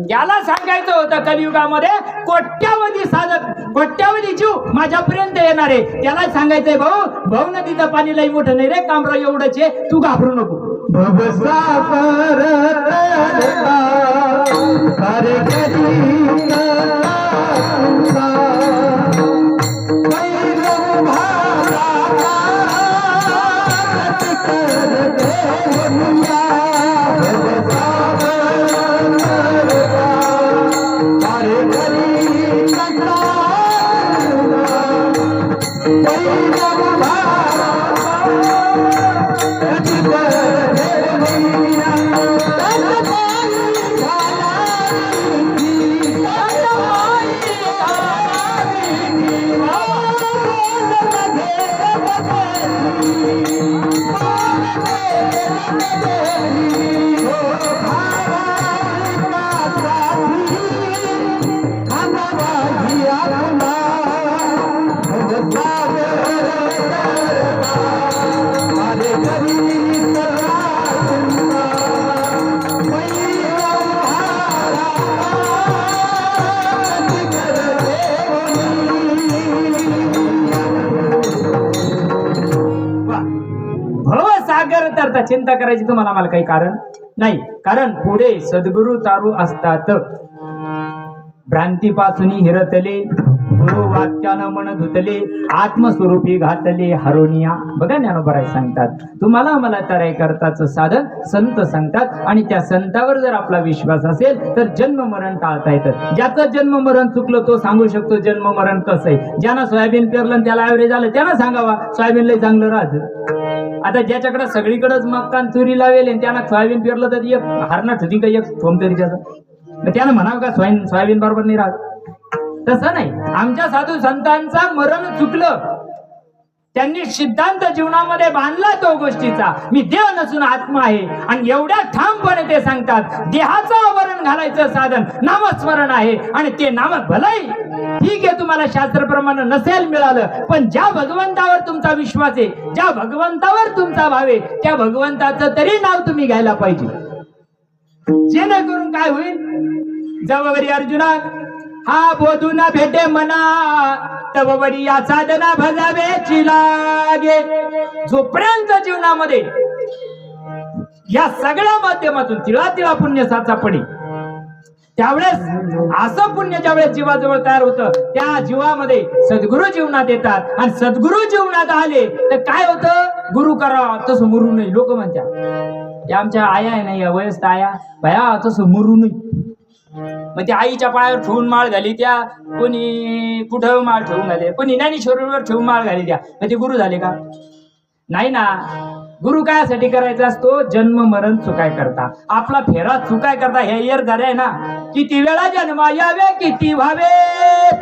त्याला सांगायचं होतं कलियुगामध्ये कोट्यावधी साधक, कोट्यावधी जीव माझ्यापर्यंत येणार आहे. त्याला सांगायचंय भाऊ, भाऊ नदीचं पाणी लई मोठं नाही रे, कामरा एवढंच आहे, तू घाबरू नको. भवसागर तरता चिंता करायची तुम्हाला आम्हाला काही कारण नाही. कारण पुढे सद्गुरु तारू असतात. भ्रांतीपासून हिरतले, गुरु वाक्यानं मन धुतले, आत्मस्वरूपी घातले हरोनिया. बघा ज्ञानोबराय सांगतात, तुम्हाला आम्हाला तराई करताच साधन संत सांगतात. आणि त्या संतावर जर आपला विश्वास असेल तर जन्म मरण टाळता येतं. ज्याचं जन्म मरण चुकलं तो सांगू शकतो जन्म मरण कसं आहे. ज्यानं सोयाबीन पेरलं त्याला ऍव्हरेज आलं त्यानं सांगावा सोयाबीन लय चांगलं राहतं. आता ज्याच्याकडे सगळीकडेच मक्का तुरी लावेल आणि त्यानं सोयाबीन पेरलं तर एक हरणा ठुती का एक थोम तरी त्याचं, त्यानं म्हणावं का सोयाबीन बरोबर नाही राहत. तसं नाही. आमच्या साधू संतांचा मरण चुकलं, त्यांनी सिद्धांत जीवनामध्ये बांधला तो गोष्टीचा, मी देव नसून आत्मा आहे. आणि एवढ्या ठामपणे ते सांगतात, देहाचं आवरण घालायचं साधन नामस्मरण आहे. आणि ते नाम भलंय ठीक आहे तुम्हाला शास्त्रप्रमाणे नसेल मिळालं, पण ज्या भगवंतावर तुमचा विश्वास आहे, ज्या भगवंतावर तुमचा भाव आहे, त्या भगवंताचं तरी नाव तुम्ही घ्यायला पाहिजे. जेणेकरून काय होईल, जवळवरी अर्जुना हा बोधू न भेटे मना, तववरी या साधना भजावेची लागे. जोपर्यंत जीवनामध्ये या सगळ्या माध्यमातून तिळा तिळा पुण्य साचा पडी, त्यावेळेस असं पुण्य ज्यावेळेस जीवाजवळ तयार होतं, त्या जीवामध्ये सद्गुरु जीवनात येतात. आणि सद्गुरु जीवनात आले तर काय होतं, गुरु करा तसं मुरू नाही. लोक म्हणतात या आमच्या आया आहे नाही, वयस्क आया भया तसं मुरू नाही. मग त्या आईच्या पायावर ठेवून माळ घाली त्या, कोणी कुठं माळ ठेवून घाले, कोणी ज्ञानेश्वरीवर ठेवून माळ घाली त्या, मग ते गुरु झाले का? नाही ना. गुरु कायासाठी करायचा असतो, जन्म मरण चुकाय करता, आपला फेरा चुकाय करता. हे येर झाले आहे ना, किती वेळा जन्मा यावे किती व्हावे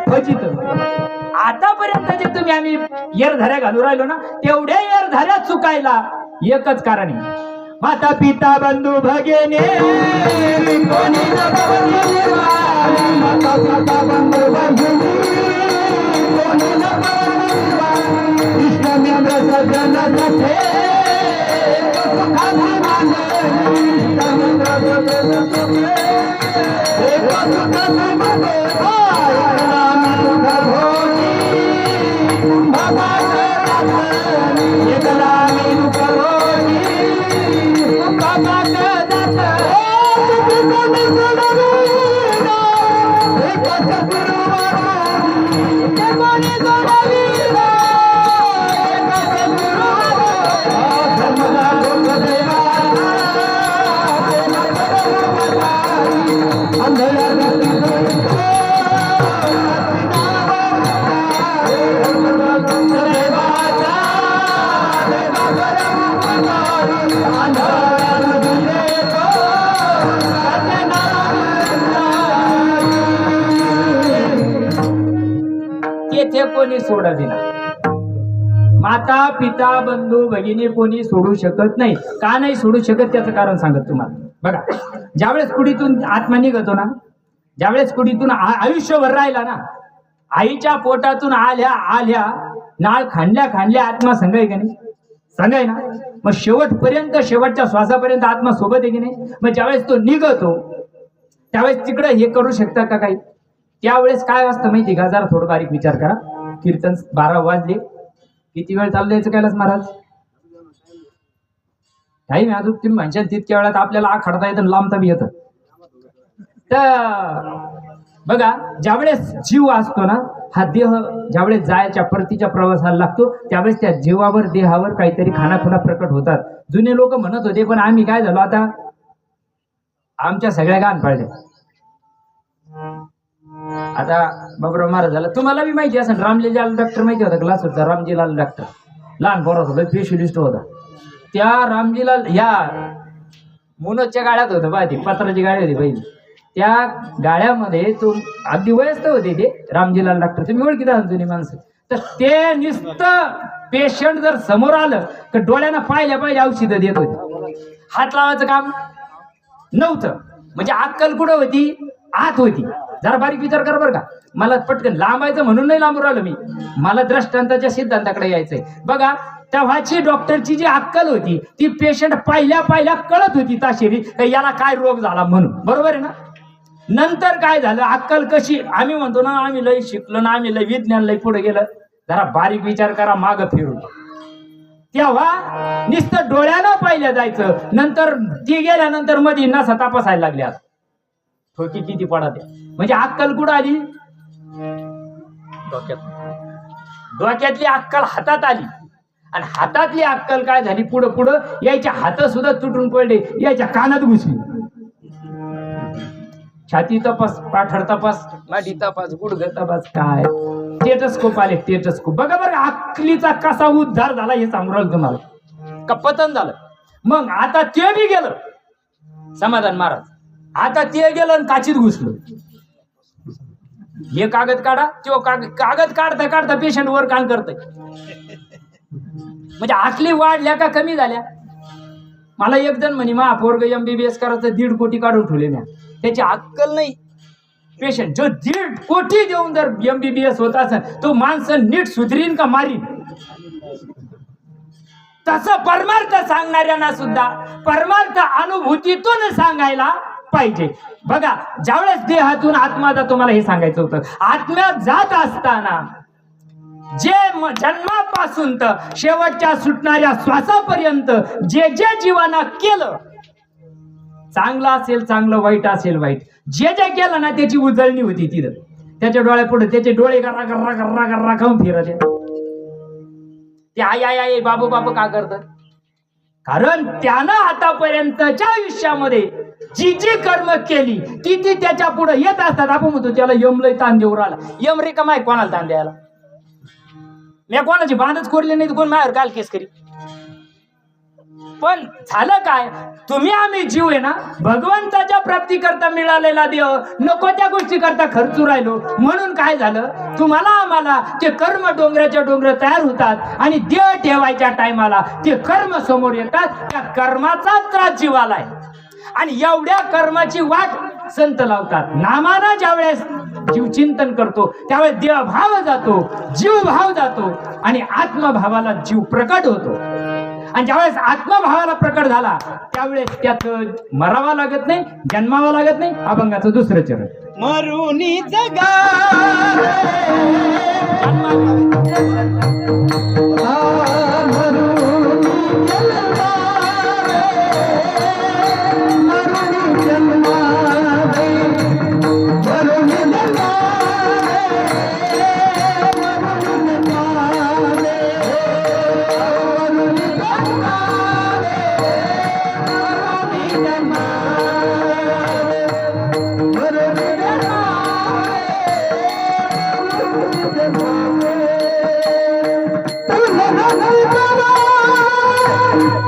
फजित. आतापर्यंत जे तुम्ही आम्ही येर धाऱ्या घालू राहिलो ना, तेवढ्या येर धाऱ्या चुकायला एकच कारण आहे, माता पिता बंधू भगिनी. माता पिता बंधू भगिनी, कृष्ण मित्र सज्जन सखे, तेथे कोणी सोडत ना. माता पिता बंधू भगिनी कोणी सोडू शकत नाही. का नाही सोडू शकत त्याचं कारण सांगत तुम्हाला. बघा, ज्यावेळेस कुडीतून आत्मा निघतो ना, ज्यावेळेस कुडीतून आयुष्यभर राहिला ना, आईच्या पोटातून आल्या नाळ खांडल्या आत्मा संघ आहे का नाही? संघ आहे ना. मग शेवटपर्यंत, शेवटच्या श्वासापर्यंत आत्मा सोबत आहे की नाही? मग ज्यावेळेस तो निघतो त्यावेळेस तिकडे हे करू शकता का काही? त्यावेळेस काय असतं माहिती का? जरा थोडं बारीक विचार करा. कीर्तन 12 वाजले, किती वेळ चालू द्यायचं कैलास महाराज? टाईम अजून तुम्ही म्हणशाल तितक्या वेळात आपल्याला आखडता येतं, लांबता बी येतं. तर बघा, ज्यावेळेस जीव असतो ना, हा देह ज्यावेळेस जायच्या परतीच्या प्रवासाला लागतो त्यावेळेस त्या जीवावर, देहावर काहीतरी खानाखुणा प्रकट होतात. जुने लोक म्हणत होते, पण आम्ही काय झालो आता, आमच्या सगळ्या गाण पाळल्या. आता बाबूराव महाराज झाला, तुम्हाला बी माहिती असेल, रामजीलाल डॉक्टर माहिती होता क्लास होता, रामजीलाल डॉक्टर लहान पोरात होता, स्पेशलिस्ट होता. त्या रामजीलाल ह्या मुनोजच्या गाड्यात होतं बा, ती पत्राची गाडी होती पहिली. त्या गाड्यामध्ये तो अगदी वयस्क होते ते रामजीलाल डॉक्टर, तुम्ही ओळखीत आहात जुनी माणसं. तर ते नुसतं पेशंट जर समोर आलं तर डोळ्यानं पाहिल्या औषधं देत होते. हात लावायचं काम नव्हतं. म्हणजे अक्कल कुठं होती? आत होती. जरा बारीक विचार कर बरं का. मला पटकन लांबायचं म्हणून नाही लांबून राहिलो मी, मला दृष्टांताच्या सिद्धांताकडे यायचंय. बघा, तेव्हाची डॉक्टरची जी अक्कल होती ती पेशंट पाहिल्या कळत होती ताशेरी याला काय रोग झाला म्हणून. बरोबर आहे ना? नंतर काय झालं, अक्कल कशी, आम्ही म्हणतो ना आम्ही लय शिकलो ना, आम्ही लय विज्ञान लय पुढे गेलं. जरा बारीक विचार करा, माग फिरून. तेव्हा नुसतं डोळ्यानं पाहिलं जायचं, नंतर ती गेल्यानंतर मध्ये नसा तपासायला लागल्या. ठोकी किती पडत आहे. म्हणजे अक्कल कुठं आली? डोक्यातली अक्कल हातात आली. आणि हातातली अक्कल काय झाली, पुढं यायच्या हात सुद्धा तुटून पडले, यायच्या कानात घुसली. छाती तपास, पाठर तपास, माडी तपास, गुडघे तपास, काय टेटस्कोप आले, टेटस्कोप. बघा बरं अक्कलीचा कसा उद्धार झाला हे सांगू राहिलो तुम्हाला, का पतन झालं. मग आता ते बी गेलं समाधान महाराज, आता ते गेलं आणि काचीत घुसलो. हे कागद काढा, तो कागद काढता पेशंट वर काम करतय. म्हणजे आखली वाढल्या का कमी झाल्या? मला एक जण म्हणे मा पोरग MBBS करायचं 1.5 कोटी काढून ठेवले ना, त्याची अक्कल नाही. पेशंट जो 1.5 कोटी देऊन जर MBBS होत असेल तो माणसं नीट सुधरीन का मारीन? तसं परमार्थ सांगणाऱ्यांना सुद्धा परमार्थ अनुभूतीतून सांगायला पाहिजे. बघा, ज्यावेळेस देहातून आत्मा जातो, मला हे सांगायचं होतं, आत्मा जात असताना जे जन्मापासून तर शेवटच्या सुटणाऱ्या श्वासापर्यंत जे जीवाना केलं, चांगलं असेल चांगलं, वाईट असेल वाईट, जे केलं ना त्याची उजळणी होती तिथं. त्याच्या डोळ्यापुढे त्याचे डोळे गर्रा गर्रा गर्रा गर्रा खाऊन फिरत. ते आय बाबू का करतात? कारण त्यानं आतापर्यंतच्या आयुष्यामध्ये जी कर्म केली ती त्याच्या पुढे येत असतात. आपण म्हणतो त्याला यमलय ताण देऊ राहिला. यम रे कमाय कोणाला ताण द्यायला? मी कोणाची बांधच कोरली नाही, कोण माझ्यावर काल केस करी. पण झालं काय, तुम्ही आम्ही जीव आहे ना, भगवंताच्या प्राप्ती करता मिळालेला देव नको त्या गोष्टी करता खर्चू राहिलो. म्हणून काय झालं, तुम्हाला आम्हाला ते कर्म डोंगराच्या डोंगर तयार होतात आणि देव ठेवायच्या टायमाला ते कर्म समोर येतात. त्या कर्माचा त्रास जीवाला आहे आणि एवढ्या कर्माची वाट संत लावतात. नामाना ज्यावेळेस जीव चिंतन करतो त्यावेळेस देव भाव जातो, जीव भाव जातो आणि आत्मभावाला जीव प्रकट होतो. आणि ज्यावेळेस आत्मभावाला प्रकट झाला त्यावेळेस त्यात मरावा लागत नाही, जन्मावा लागत नाही. अभंगाचं दुसरं चरण. मरुनी जगा Bye.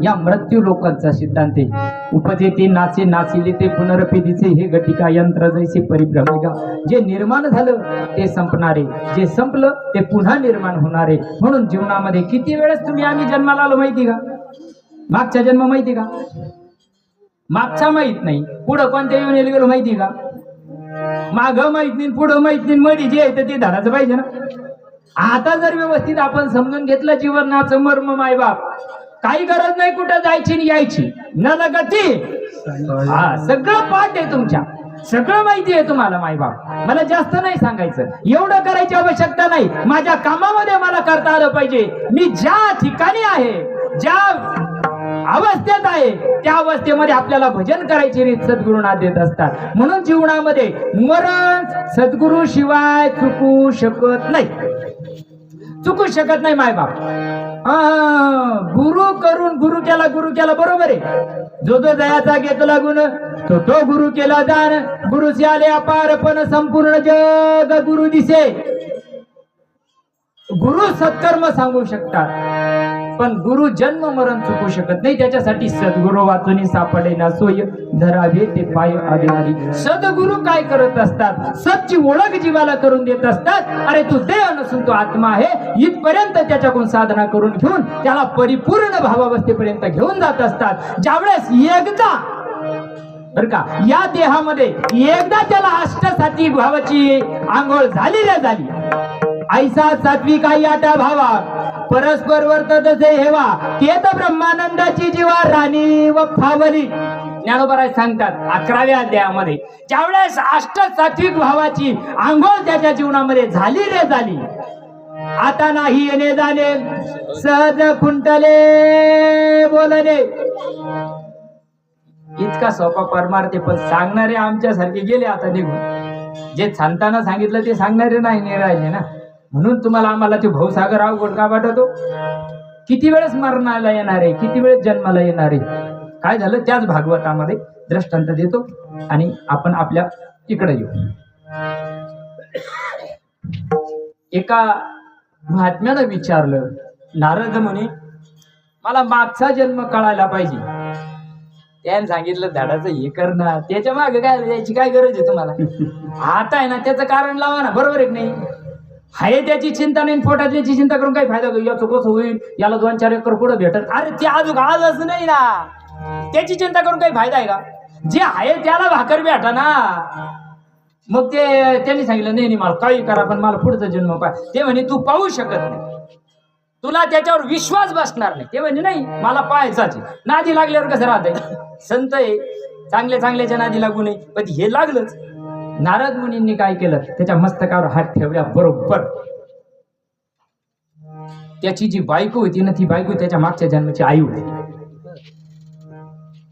या मृत्यू लोकांचा सिद्धांत आहे. उपजेते नाचे नाचिले ते पुनरपेदीचे हे घटिका यंत्र जैसे परिभ्रमिका. जे निर्माण झालं ते संपणारे, जे संपलं ते पुन्हा निर्माण होणारे. म्हणून जीवनामध्ये किती वेळेस तुम्ही आम्ही जन्माला आलो माहिती का? मागचा जन्म माहिती का? मागचा माहित नाही, पुढं कोणत्या येऊन गेलो माहिती का? माग माहित नाही, पुढं माहित नाही, मध्ये जे आहे ते धरायचं पाहिजे ना. आता जर व्यवस्थित आपण समजून घेतलं जीवनाचं मर्म मायबाप, काही गरज नाही कुठं जायची आणि यायची न लगती. हा सगळं पाठ आहे तुमच्या, सगळं माहिती आहे तुम्हाला मायबाप. मला जास्त नाही सांगायचं, एवढं करायची आवश्यकता नाही. माझ्या कामामध्ये मला करता आलं पाहिजे. मी ज्या ठिकाणी आहे, ज्या अवस्थेत आहे, त्या अवस्थेमध्ये आपल्याला भजन करायची रीत सद्गुरुनाथ देत असतात. म्हणून जीवनामध्ये मरण सद्गुरु शिवाय चुकू शकत नाही, चुकू शकत नाही मायबाप. गुरु करून गुरु केला बरोबर आहे. जो दयाचा घेतला गुण तो गुरु केला जाण. गुरुचे आले अपार पण संपूर्ण जग गुरु दिसे. गुरु सत्कर्म सांगू शकतात पण गुरु जन्म मरण चुकू शकत नाही. त्याच्यासाठी सद्गुरु वाचून सापडे ना सोय धरावे ते पाय आधी. सद्गुरु काय करत असतात? सतची ओळख जीवाला करून देत असतात. अरे तू देह नसून तो आत्मा आहे, इथपर्यंत त्याच्याकडून साधना करून घेऊन त्याला परिपूर्ण भावावस्थेपर्यंत घेऊन जात असतात. ज्यावेळेस एकदा बर का या देहामध्ये एकदा त्याला अष्टसात्विक भावाची आंघोळ झाली रे झाली. ऐसा सात्विक आई आटा भावा परस्पर वर्तत जे हेवा तेत ब्रह्मानंदाची जीवा राणी व फावली. ज्ञानोबा सांगतात 11व्या अध्यायामध्ये, ज्यावेळेस अष्ट सात्विक भावाची आंघोळ त्याच्या जीवनामध्ये झाली रे झाली, आता नाही येणे जाणे सहज खुंटले बोलणे. इतका सोपा परमार्थ पण सांगणारे आमच्यासारखे गेले आता निघून. जे सांगताना सांगितलं ते सांगणारे नाही राहिले ना. म्हणून तुम्हाला आम्हाला ते भाऊसागर अवघड का वाटतो? किती वेळेस मरणाला येणारे, किती वेळेस जन्माला येणारे. काय झालं त्याच भागवतामध्ये दृष्टांत देतो आणि आपण आपल्या इकडे येऊ. एका महात्म्यानं विचारलं, नारद म्हणे मला मागचा जन्म कळायला पाहिजे. त्याने सांगितलं झाडाचं हे करणार, त्याच्या मागे काय याची काय गरज आहे तुम्हाला? आता आहे ना त्याचं कारण लावा ना, बरोबर आहे की नाही? हाय त्याची चिंता नाही, पोटातल्याची चिंता करून काही फायदा होईल? याचं कसं होईल, याला 2-4 एकर पुढं भेटत. अरे ते अजून आजच नाही ना, त्याची चिंता करून काही फायदा आहे का? जे आहे त्याला भाकर भेटा ना. मग ते त्यांनी सांगितलं नाही मला काही करा पण मला पुढचा जन्म पाहिजे. ते म्हणे तू पाहू शकत नाही, तुला त्याच्यावर विश्वास बसणार नाही. ते म्हणजे नाही मला पाहायचाच. नादी लागल्यावर कसं राहतंय? संत आहे, चांगल्याच्या नादी लागू नये, पण हे लागलंच. नारद मुनींनी काय केलं, त्याच्या मस्तकावर हात ठेवल्या बरोबर. त्याची जी बायको होती ना, ती बायको त्याच्या मागच्या जन्माची आई होती.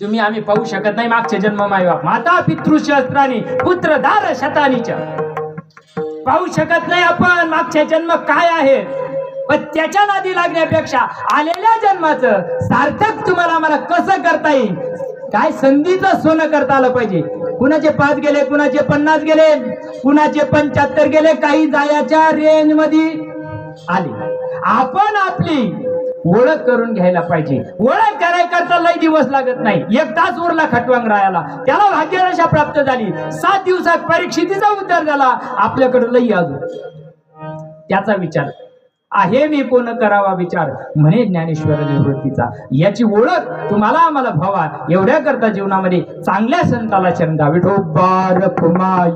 तुम्ही आम्ही पाहू शकत नाही मागचे जन्म मायबाप. माता पितृशास्त्राने पुत्रदार शतानीच्या पाहू शकत नाही आपण मागचे जन्म काय आहे. पण त्याच्या नादी लागण्यापेक्षा आलेल्या जन्माचं सार्थक तुम्हाला आम्हाला कसं करता येईल, काय संधीचं सोनं करता आलं पाहिजे. कुणाचे 5 गेले, कुणाचे 50 गेले, कुणाचे 75 गेले, काही जायाच्या रेंज मध्ये आले. आपण आपली ओळख करून घ्यायला पाहिजे. ओळख करायकरता लय दिवस लागत नाही. 1 तास उरला खटवांग रायाला, त्याला भाग्यदशा प्राप्त झाली. 7 दिवसात परीक्षितीचा उद्धार झाला. आपल्याकडे लई अजून त्याचा विचार आहे मी कोण करावा विचार म्हणे ज्ञानेश्वर निवृत्तीचा. याची ओळख तुम्हाला आम्हाला व्हावा एवढ्या करता जीवनामध्ये चांगल्या संताला शरण द्यावे. Vithoba Rakhumai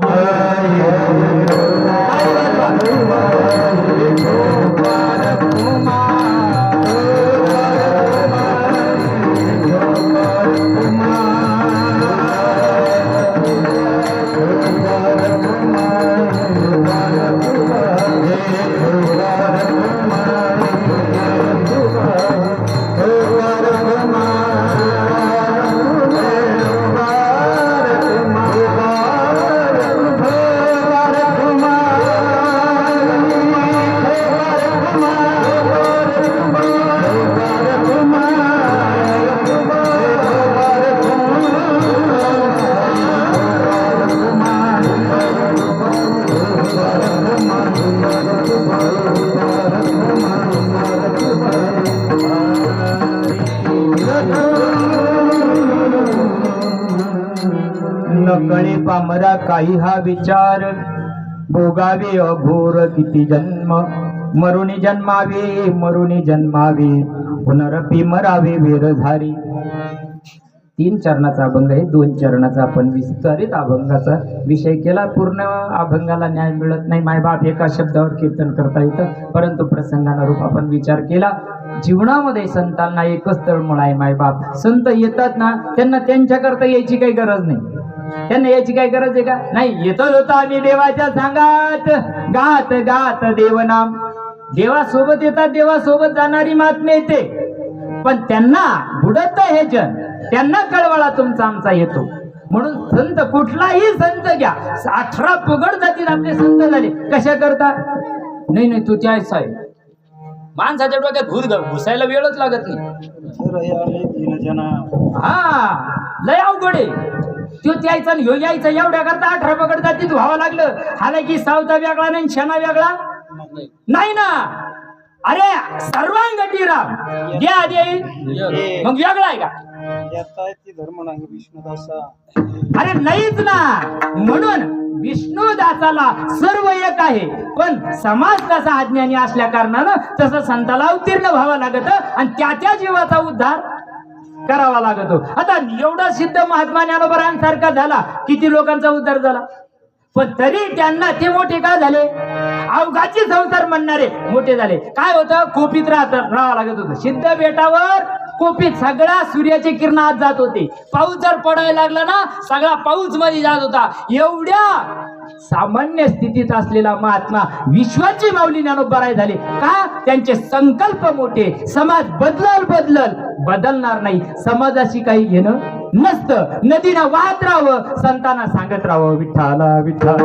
Thank you. कळे पामरा काही हा विचार भोगावे अघोर किती जन्म मरुनी जन्मावे पुनरपी मरावे वेरधारी. 3 चरणाचा अभंग आहे. 2 चरणाचा आपण विस्तारित अभंगाचा विषय केला. पूर्ण अभंगाला न्याय मिळत नाही मायबाप, एका शब्दावर कीर्तन करता येतं, परंतु प्रसंगानुरूप आपण विचार केला. जीवनामध्ये संतांना एकच तळमळ आहे मायबाप. संत येतात ना, त्यांना त्यांच्याकरता यायची काही गरज नाही. त्यांना याची काही गरज आहे का? नाही. येतच होता आम्ही देवाच्या सांगात गात गात देवनाम. देवासोबत येतात, देवासोबत जाणारी महात्मे येते, पण त्यांना बुडत हे जन, त्यांना कळवळा तुमचा आमचा येतो. म्हणून संत, कुठलाही संत घ्या, 18 पगड जातील आपले संत झाले. कशा करता? नाही तू त्या आहे. माणसाच्या डोक्यात भूत घुसायला वेळच लागत नाही. हा, लय अवघड आहे. तो त्यायचा ह्यो यायचा, एवढ्या करता 18 पगड जातीत व्हावं लागलं. हालाकी सावता वेगळा नाही, शना वेगळा नाही ना. अरे सर्वांगटी राम द्या दे, मग वेगळा आहे का? धर्म नाही विष्णुदासा. अरे नाहीच ना. म्हणून विष्णुदासाला सर्व एक आहे, पण समाज कसा अज्ञानी असल्या कारणानं तसं संताला उत्तीर्ण व्हावं लागत आणि त्या जीवाचा उद्धार करावा लागतो. आता एवढा सिद्ध महात्मा ज्ञानोबरांसारखा झाला, किती लोकांचा उद्धार झाला, पण तरी त्यांना ते मोठे काय झाले? अवघाची संसार म्हणणारे मोठे झाले. काय होतं? कोपीत राहावं लागत होतं. सिद्ध बेटावर कोपीत सगळ्या सूर्याचे किरण आत जात होते. पाऊस जर पडायला लागला ना, सगळा पाऊस मध्ये जात होता. एवढ्या सामान्य स्थितीत असलेला महात्मा विश्वाची माऊली ज्ञानोबराय झाले. का? त्यांचे संकल्प मोठे. समाज बदलणार नाही. समाजाशी काही घेणं नसतं. नदीनं वाहत राहावं, संतांना सांगत राहावं विठ्ठला विठ्ठल.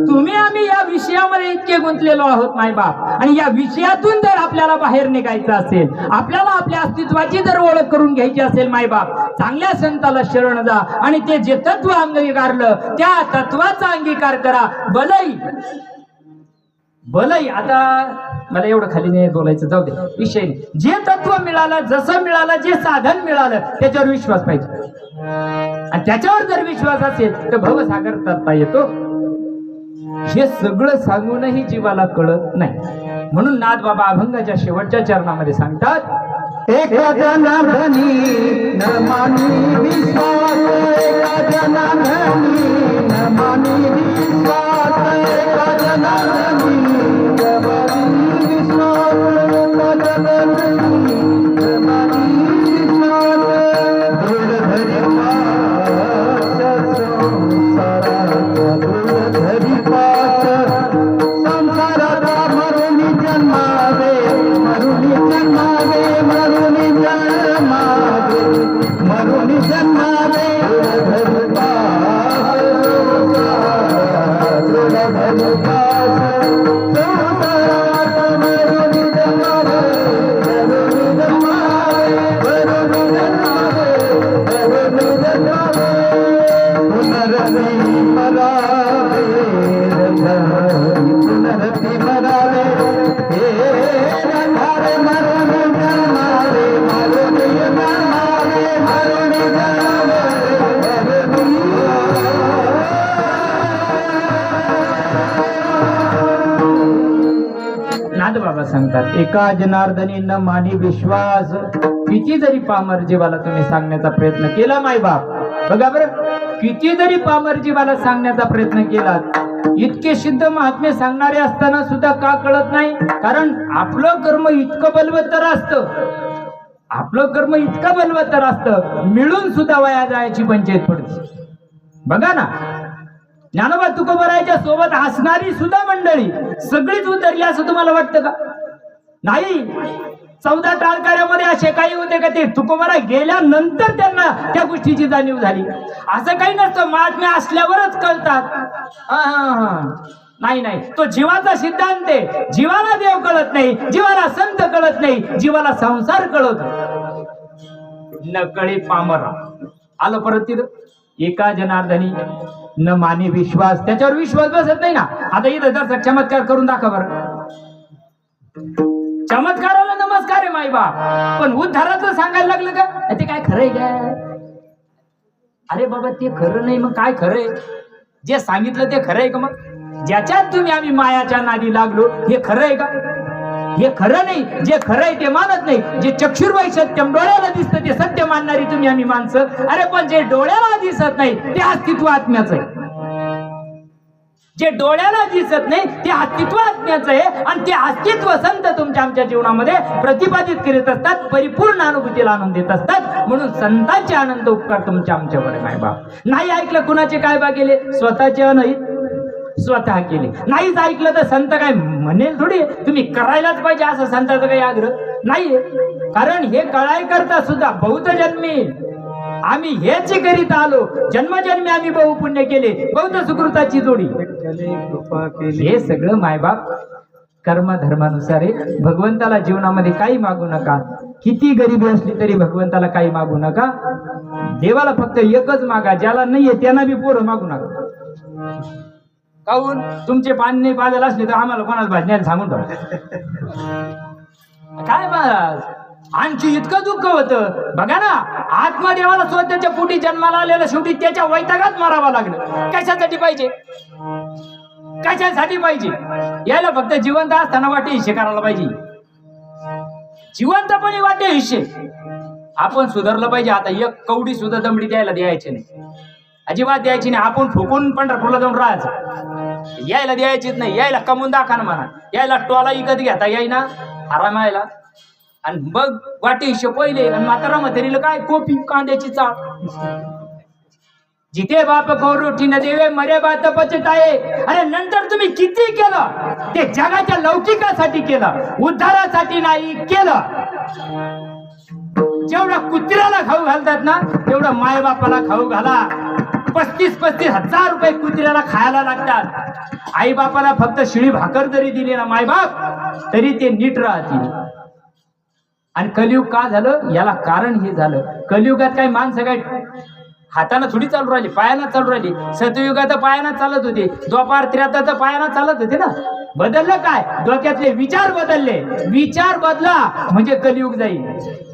तुम्ही आम्ही या विषयामध्ये इतके गुंतलेलो आहोत मायबाप, आणि या विषयातून जर आपल्याला बाहेर निघायचं असेल, आपल्याला आपल्या अस्तित्वाची जर ओळख करून घ्यायची असेल मायबाप, चांगल्या संताला शरण जा आणि ते जे तत्व अंगीकारलं त्या तत्वाचा अंगीकार करा. भलई आता मला एवढं खाली नाही बोलायचं, जाऊ दे विषय. जे तत्व मिळालं, जसं मिळालं, जे साधन मिळालं त्याच्यावर विश्वास पाहिजे, आणि त्याच्यावर जर विश्वास असेल तर भवसागर तरता येतो. हे सगळं सांगूनही जीवाला कळत नाही. म्हणून नाथ बाबा अभंगाच्या शेवटच्या चरणामध्ये सांगतात, एका जनार्दनी न मानी विश्वास, एका जनार्दनी न मानी विश्वास, एका जनार्दनी न मानी विश्वास, एका जनार्दनी न मानी विश्वास. धरी पास संसाराचा मरुनी जन्मावे, मरुनी जन्मावे, मरुनी जन्मावे, मरुनी जन्मावे. धरी पास धरी पास संसाराचा मरुनी जन्मावे, मरुनी जन्मावे, मरुनी जन्मावे, मरुनी जन्मावे. पुनरपी मरावे पुनरपी मरावे, हे रंगारे मरुनी जन्मावे, मरुनी जन्मावे, मरुनी जन्मावे, मरुनी. नाथ बाबा सांगतात, एका जनार्दनी न मानी विश्वास. किती जरी पामर जीवाला तुम्ही सांगण्याचा प्रयत्न केला मायबाप, बघा बरं, किती जरी पामर जीवाला सांगण्याचा प्रयत्न केला, इतके सिद्ध महात्मे सांगणारे असताना सुद्धा का कळत नाही? कारण आपलं कर्म इतकं बलवत्तर असतं, आपलं कर्म इतकं बलवत्तर असतं, मिळून सुद्धा वाया जायची पंचायत पडते. बघा ना, ज्ञानोबा तुकोबारायच्या सोबत हसणारी सुद्धा मंडळी सगळीच उतरली असं तुम्हाला वाटतं का? नाही. 14 टाळकऱ्यामध्ये असे काही होते का ते तुकोबारा गेल्यानंतर त्यांना त्या गोष्टीची जाणीव झाली? असं काही नसतं, महात्म्य असल्यावरच कळतात. नाही, तो जीवाचा सिद्धांत आहे. जीवाला देव कळत नाही, जीवाला संत कळत नाही, जीवाला संसार कळत. नकळी पामरा आलं परत तिथं. एका जनार्दनी न मानी विश्वास, त्याच्यावर विश्वास बसत नाही ना. आता इथं जर चमत्कार करून दाखवा बरं. चमत्काराला न नमस्कार आहे मायबाप, पण उद्धाराचं सांगायला लागलं का ते काय खरंय काय? अरे बाबा ते खरं नाही, मग काय खरंय? जे सांगितलं ते खरंय का? मग ज्याच्यात तुम्ही आम्ही मायाच्या नादी लागलो हे खरंय का? हे खरं नाही. जे खरं आहे ते मानत नाही. जे चक्षुर्बाई सत्यम, डोळ्याला दिसतं ते सत्य मानणारी तुम्ही आम्ही माणसं. अरे पण जे डोळ्याला दिसत नाही ते अस्तित्व आत्म्याचं आहे. जे डोळ्याला दिसत नाही ते अस्तित्व आत्म्याचं आहे, आणि ते अस्तित्व संत तुमच्या आमच्या जीवनामध्ये प्रतिपादित करीत असतात, परिपूर्ण अनुभूतीला आनंद देत असतात. म्हणून संतांचे आनंद उपकार तुमच्या आमच्यावर आहे मायबाप. नाही ऐकलं कुणाचे काय बा केले? स्वतःचे नाही स्वतः केले. नाहीच ऐकलं तर संत काय म्हणेल थोडी तुम्ही करायलाच पाहिजे असं संतांचा काही आग्रह नाहीये. कारण हे कळाय करता सुद्धा बहुत जन्मी आम्ही हेच करीत आलो. जन्मजन्मी आम्ही बहु पुण्य केले, बहुत सुकृताची जोडी. हे सगळं मायबाप कर्म धर्मानुसार आहे. भगवंताला जीवनामध्ये काही मागू नका. किती गरिबी असली तरी भगवंताला काही मागू नका. देवाला फक्त एकच मागा, ज्याला नाहीये त्यांना बी पोरं मागू नका. काहून? तुमचे पाणी नाही पाजायला असले तर आम्हाला कोणाला भाजण्याला सांगून काय बस आणखी इतकं दुःख होतं. बघा ना, आत्मदेवाला स्वतःच्या पोटी जन्माला आलेला शेवटी त्याच्या वैतागात मारावं लागलं. कशासाठी पाहिजे? कशासाठी पाहिजे? यायला फक्त जिवंत असताना वाटे हिस्से करायला पाहिजे. जिवंतपणे वाटे हिस्से आपण सुधारलं पाहिजे. आता एक कवडी सुद्धा दमडी द्यायला द्यायची नाही, अजिबात द्यायची नाही. आपण ठोकून पंढरपूरला जाऊन राहायचं, यायला द्यायचीच नाही. यायला कमवून दाखवा ना म्हणा, यायला टोला इकत घेता येईना आराम यायला. आणि मग वाटे हिशे पहिले. आणि म्हातारा म्हातारीला काय कोपी कांद्याची चाळ. जिथे बाप रोटी न देवे मरे बात पचताये. अरे नंतर तुम्ही किती केलं ते जगाच्या लौकिकासाठी केलं, उद्धारासाठी नाही केलं. जेवढं कुत्र्याला खाऊ घालतात ना तेवढं मायबापाला खाऊ घाला. 35-35 हजार रुपये कुत्र्याला खायला लागतात. आई बापाला फक्त शिळी भाकर जरी दिली ना मायबाप तरी ते नीट राहतील. आणि कलियुग का झालं? याला कारण हे झालं. कलियुगात काही माणसं काय हाताने थोडी चालू राहिली, पायानं चालू राहिली. सतयुगात पायानं चालत होते, द्वापार त्रेताच पायानं चालत होते ना. बदललं काय? डोक्यातले विचार बदलले. विचार बदला म्हणजे कलियुग जाईल.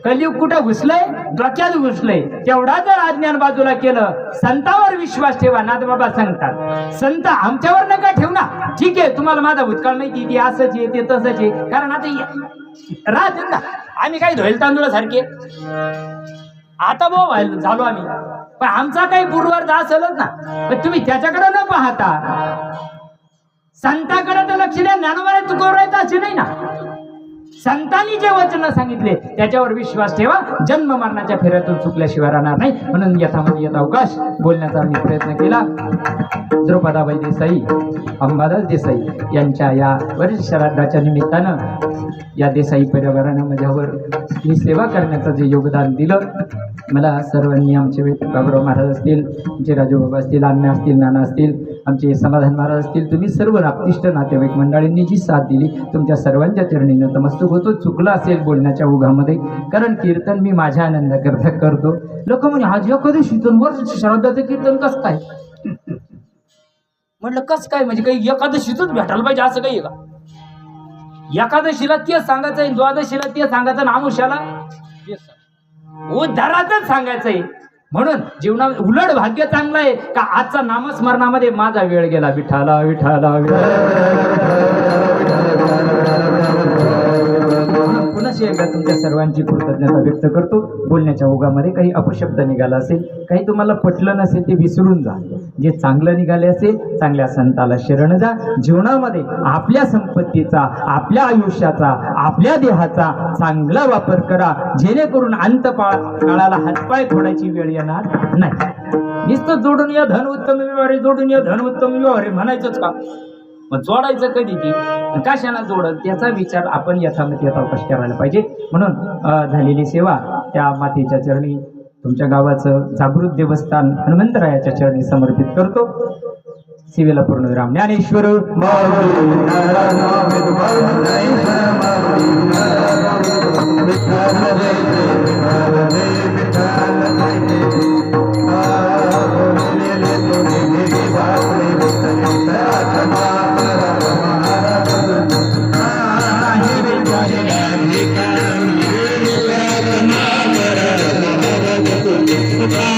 कलियुग कुठं घुसलंय? डोक्यात घुसलंय. तेवढा जर अज्ञान बाजूला केलं, संतावर विश्वास ठेवा. नाथबाबा सांगतात संत आमच्यावर नका ठेवू ना. ठीक आहे, तुम्हाला माझा भूतकाळ माहिती, ती असंच आहे ते तसंच आहे. कारण आता राहत ना आम्ही काही धोईल तांदूळासारखे आता भाऊ झालो आम्ही, पण आमचा काही पूर्वार्ध असेलच ना. पण तुम्ही त्याच्याकडे न पाहता संताकडे तर लक्ष द्या. ज्ञानोबा तुकोरायचं असे नाही ना. संतांनी जे वचन सांगितले त्याच्यावर विश्वास ठेवा. जन्म मरणाच्या फेऱ्यातून चुकल्याशिवाय राहणार नाही. म्हणून यथामध्ये यथा अवकाश बोलण्याचा मी प्रयत्न केला. द्रौपदाबाई देसाई, अंबादास देसाई यांच्या या वर्ष श्राद्धाच्या निमित्तानं या देसाई परिवारानं माझ्यावर ही सेवा करण्याचं जे योगदान दिलं, मला सर्वांनी आमचे बाबुराव महाराज असतील, आमचे राजूबाबा असतील, अण्णा असतील, नाना असतील, आमचे समाधान महाराज असतील, तुम्ही सर्व नापतिष्ठ नातेवाईक मंडळींनी जी साथ दिली तुमच्या सर्वांच्या चरणी नतमस्तक होतो. चुकलं असेल बोलण्याच्या ओघामध्ये, कारण कीर्तन मी माझ्या आनंदाकरता करतो. लोक म्हणे आज एकादशीतून वर्ष श्राद्धाचं कीर्तन कसं काय? म्हटलं कसं काय म्हणजे काही एकादशीतच भेटायला पाहिजे असं काही का? एकादशीला तेच सांगायचंय, द्वादशीला तेच सांगायचं, नामुष्याला उद्धारातच सांगायचंय. म्हणून जीवनात उलट भाग्य चांगलं आहे का आजचा नामस्मरणामध्ये माझा वेळ गेला. विठाला विठाला पुनश्च एकदा तुमच्या सर्वांची कृतज्ञता व्यक्त करतो. बोलण्याच्या ओघामध्ये काही अपशब्द निघाला असेल, काही तुम्हाला पटलं नसेल ते विसरून जा. जे चांगलं निघाले असेल चांगल्या संताला शरण जा. जीवनामध्ये आपल्या संपत्तीचा, आपल्या आयुष्याचा, आपल्या देहाचा चांगला वापर करा, जेणेकरून अंत काळाला हातपाय फोडायची वेळ येणार नाही. नुसतं जोडून या धन उत्तम व्यवहारे, जोडून या धन उत्तम व्यवहारे म्हणायचंच का? मग जोडायचं कधी ते कशाला जोडल त्याचा विचार आपण यथामती अवकाश करायला पाहिजे. म्हणून झालेली सेवा त्या मातेच्या चरणी, तुमच्या गावाचं जागृत देवस्थान हनुमंतरायाच्या चरणी समर्पित करतो. सेवेला पूर्णविराम. ज्ञानेश्वर Hare भिकारी प्रार्थना कर भावत तुका